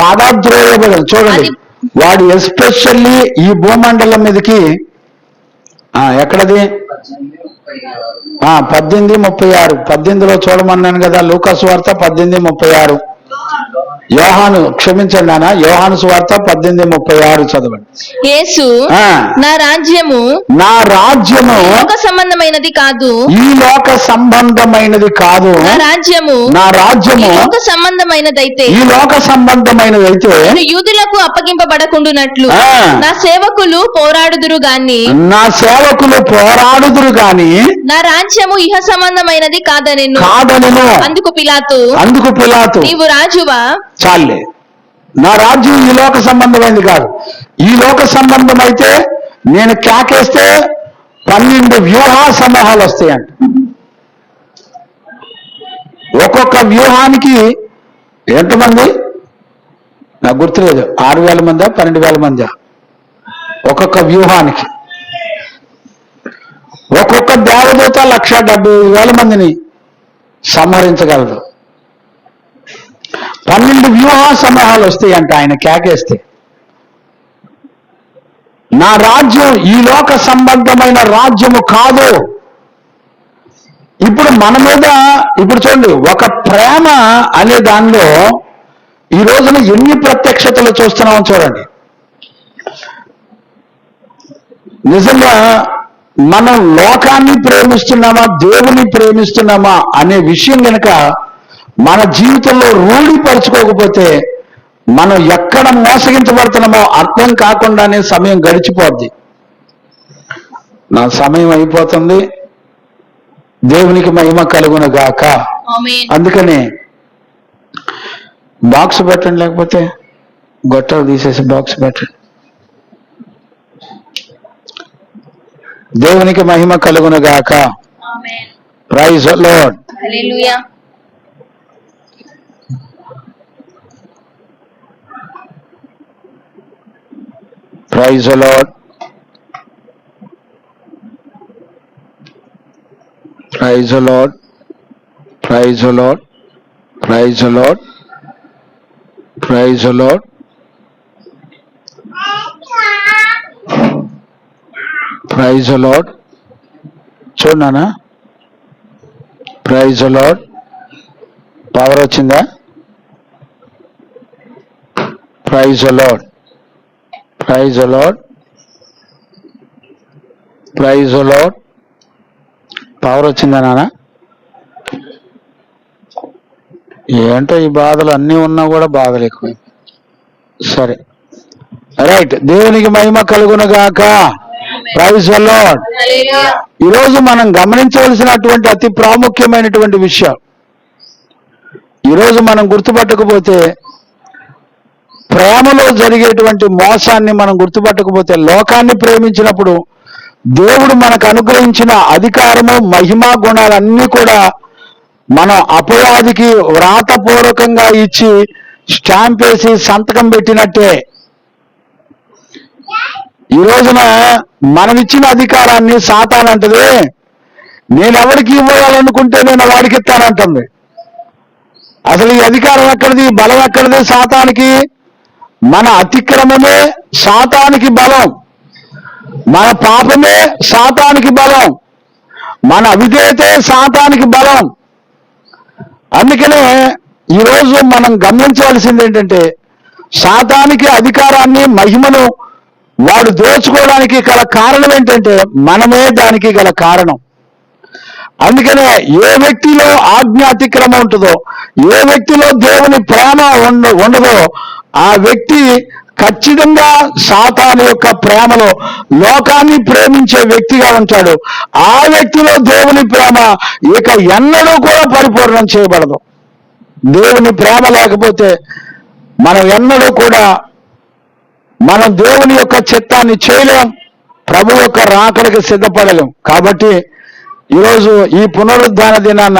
పాదద్రోయబడెను. చూడండి, వాడు ఎస్పెషల్లీ ఈ భూమండలం మీదకి ఎక్కడది? 18:36. 18లో చూడమన్నాను కదా, లూకాసు వార్త 18:36. యోహాను, క్షమించండి నాన్న, యోహాను సువార్త 18:36 చదవండి. యేసు నా రాజ్యము లోక సంబంధమైనది కాదు, ఈ లోక సంబంధమైనది కాదు. నా రాజ్యము లోక సంబంధమైనదైతే యూదులకు అప్పగింపబడకుండునట్లు నా సేవకులు పోరాడుదురు గాని నా రాజ్యము ఇహ సంబంధమైనది కాదనెను. అందుకు పిలాతు నీవు రాజువా? చాలే, నా రాజ్యం ఈ లోక సంబంధమైంది కాదు. ఈ లోక సంబంధం అయితే నేను కేకేస్తే 12 వ్యూహ సమూహాలు వస్తాయంట. ఒక్కొక్క వ్యూహానికి ఎంతమంది నాకు గుర్తులేదు, 6,000 మందా 12,000 మందా? ఒక్కొక్క వ్యూహానికి ఒక్కొక్క దేవదూత 1,70,000 మందిని సంహరించగలరు. 12 వ్యూహ సమూహాలు వస్తాయంట ఆయన కేకేస్తే. నా రాజ్యం ఈ లోక సంబంధమైన రాజ్యము కాదు. ఇప్పుడు మన మీద ఇప్పుడు చూడండి, ఒక ప్రేమ అనే దానిలో ఈ రోజున ఎన్ని ప్రత్యక్షతలు చూస్తున్నామో చూడండి. నిజంగా మనం లోకాన్ని ప్రేమిస్తున్నామా దేవుని ప్రేమిస్తున్నామా అనే విషయం కనుక మన జీవితంలో రూఢిపరచుకోకపోతే మనం ఎక్కడ మోసగించబడుతున్నామో అర్థం కాకుండానే సమయం గడిచిపోద్ది. నా సమయం అయిపోతుంది. దేవునికి మహిమ కలుగును గాక. అందుకని బాక్స్ పెట్టండి, లేకపోతే గొట్టాలు తీసేసి బాక్స్ పెట్టండి. దేవునికి మహిమ కలుగును గాక. Praise the Lord. Hallelujah. Praise the Lord. Praise the Lord. Praise the Lord. Praise the Lord. Praise the Lord. Praise the Lord. చూడనా? Praise the Lord. పవర్ వచ్చిందా? Praise the Lord. Praise the Lord. Praise the Lord. Power వచ్చిందా నాన్న? ఏంటో ఈ బాధలు అన్నీ ఉన్నా కూడా బాధలు ఎక్కువ. సరే, రైట్. దేవునికి మహిమ కలుగును గాక. Praise the lord. ఈరోజు మనం గమనించవలసినటువంటి అతి ప్రాముఖ్యమైనటువంటి విషయం, ఈరోజు మనం గుర్తుపట్టకపోతే, ప్రేమలో జరిగేటువంటి మోసాన్ని మనం గుర్తుపట్టకపోతే, లోకాన్ని ప్రేమించినప్పుడు దేవుడు మనకు అనుగ్రహించిన అధికారము మహిమా గుణాలన్నీ కూడా మనం అపవాదికి వ్రాతపూర్వకంగా ఇచ్చి స్టాంప్ వేసి సంతకం పెట్టినట్టే ఈ రోజున మనం ఇచ్చిన అధికారాన్ని సాతానంటది నేను ఎవరికి ఇవ్వాలనుకుంటే నేను వాడికి ఇస్తానంటుంది. అసలు ఈ అధికారం ఎక్కడిది, బలం ఎక్కడిది సాతానికి? మన అతిక్రమమే సాతానికి బలం, మన పాపమే సాతానికి బలం, మన అవిధేయతే సాతానికి బలం. అందుకనే ఈరోజు మనం గమనించవలసింది ఏంటంటే సాతానికి అధికారాన్ని మహిమను వాడు దోచుకోవడానికి గల కారణం ఏంటంటే మనమే దానికి గల కారణం. అందుకనే ఏ వ్యక్తిలో ఆజ్ఞ అతిక్రమం ఉంటుందో, ఏ వ్యక్తిలో దేవుని ప్రేమ ఉండదో ఆ వ్యక్తి ఖచ్చితంగా సాతాను యొక్క ప్రేమలో లోకాన్ని ప్రేమించే వ్యక్తిగా ఉంటాడు. ఆ వ్యక్తిలో దేవుని ప్రేమ ఇక ఎన్నడూ కూడా పరిపూర్ణం చేయబడదు. దేవుని ప్రేమ లేకపోతే మనం ఎన్నడూ కూడా మనం దేవుని యొక్క చిత్తాన్ని చేయలేం, ప్రభు యొక్క రాకడికి సిద్ధపడలేం. కాబట్టి ఈరోజు ఈ పునరుద్ధాన దినాన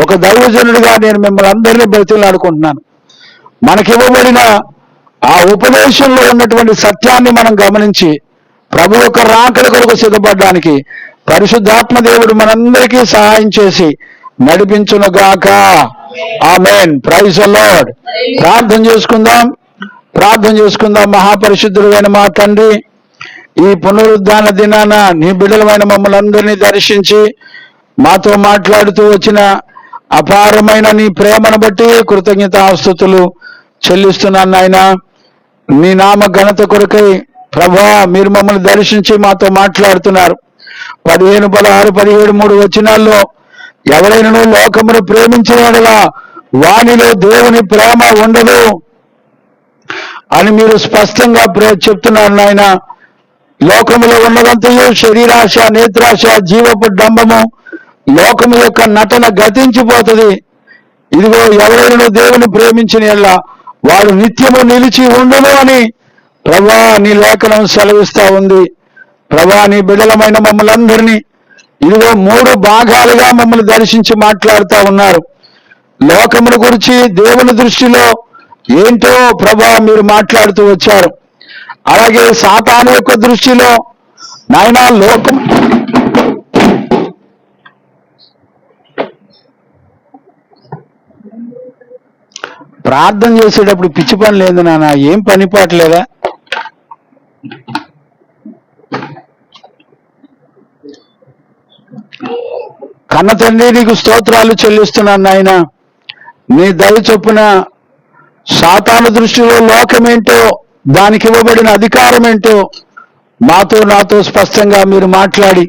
ఒక దైవజనుడిగా నేను మిమ్మల్ని అందరినీ బ్రతిలాడుకుంటున్నాను. మనకివ్వబడిన ఆ ఉపదేశంలో ఉన్నటువంటి సత్యాన్ని మనం గమనించి ప్రభు యొక్క రాకడ కొరకు సిద్ధపడడానికి పరిశుద్ధాత్మ దేవుడు మనందరికీ సహాయం చేసి నడిపించునుగాక. ఆమేన్. Praise the Lord. ప్రార్థన చేసుకుందాం. మహాపరిశుద్ధుడైన మా తండ్రి, ఈ పునరుద్ధాన దినాన నీ బిడ్డలమైన మమ్మల్ని అందరినీ దర్శించి మాతో మాట్లాడుతూ వచ్చిన అపారమైన నీ ప్రేమను బట్టి కృతజ్ఞతాస్తుతులు చెల్లిస్తున్నాను నాయన. నీ నామ ఘనత కొరకై ప్రభువా మీరు మమ్మల్ని దర్శించి మాతో మాట్లాడుతున్నారు. 15, 16, 17, 3 వచనాల్లో ఎవరైనా లోకమును ప్రేమించినగా వానిలో దేవుని ప్రేమ ఉండదు అని మీరు స్పష్టంగా చెప్తున్నారు నాయన. లోకములో ఉన్నదంతయు శరీరాశ, నేత్రాశ, జీవపు డంబము, లోకము యొక్క నటన గతించిపోతుంది. ఇదిగో ఎవరైనా దేవుని ప్రేమించిన యెడల వాడు నిత్యము నిలిచి ఉండును అని ప్రభా నీ లేఖనం సెలవిస్తా ఉంది. ప్రభా నీ బిడ్డలమైన మమ్మల్ని అందరినీ ఇదిగో 3 భాగాలుగా మమ్మల్ని దర్శించి మాట్లాడుతూ ఉన్నారు. లోకమును గురించి దేవుని దృష్టిలో ఏంటో ప్రభా మీరు మాట్లాడుతూ వచ్చారు. అలాగే సాతాను యొక్క దృష్టిలో నాయనా లోకం ప్రార్థన చేసేటప్పుడు పిచ్చి పని లేదు నాన్న, ఏం పని పాటలేదా? కన్న తండ్రి నీకు స్తోత్రాలు చెల్లిస్తున్నాను నాయన. నీ దయ చొప్పున సాతాను దృష్టిలో లోకమేంటో, దానికి ఇవ్వబడిన అధికారం ఏంటో నాతో స్పష్టంగా మీరు మాట్లాడి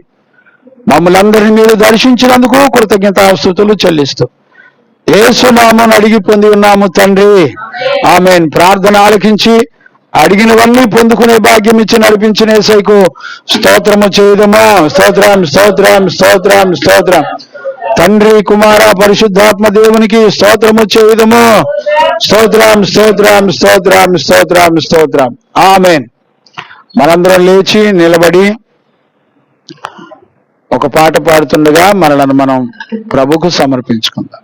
మమ్మల్ని అందరినీ మీరు దర్శించినందుకు కృతజ్ఞతాస్తుతులు చెల్లిస్తూ యేసు నామమున అడిగి పొంది ఉన్నాము తండ్రి. ఆమేన్. ప్రార్థన ఆలకించి అడిగినవన్నీ పొందుకునే భాగ్యం ఇచ్చి నడిపించిన యేసయ్యకు స్తోత్రము చేయదమా. స్తోత్రం. తండ్రి, కుమార, పరిశుద్ధాత్మ దేవునికి స్తోత్రము చేయదము. స్తోత్రం. ఆమేన్. మనందరం లేచి నిలబడి ఒక పాట పాడుతుండగా మనలను మనం ప్రభుకు సమర్పించుకుందాం.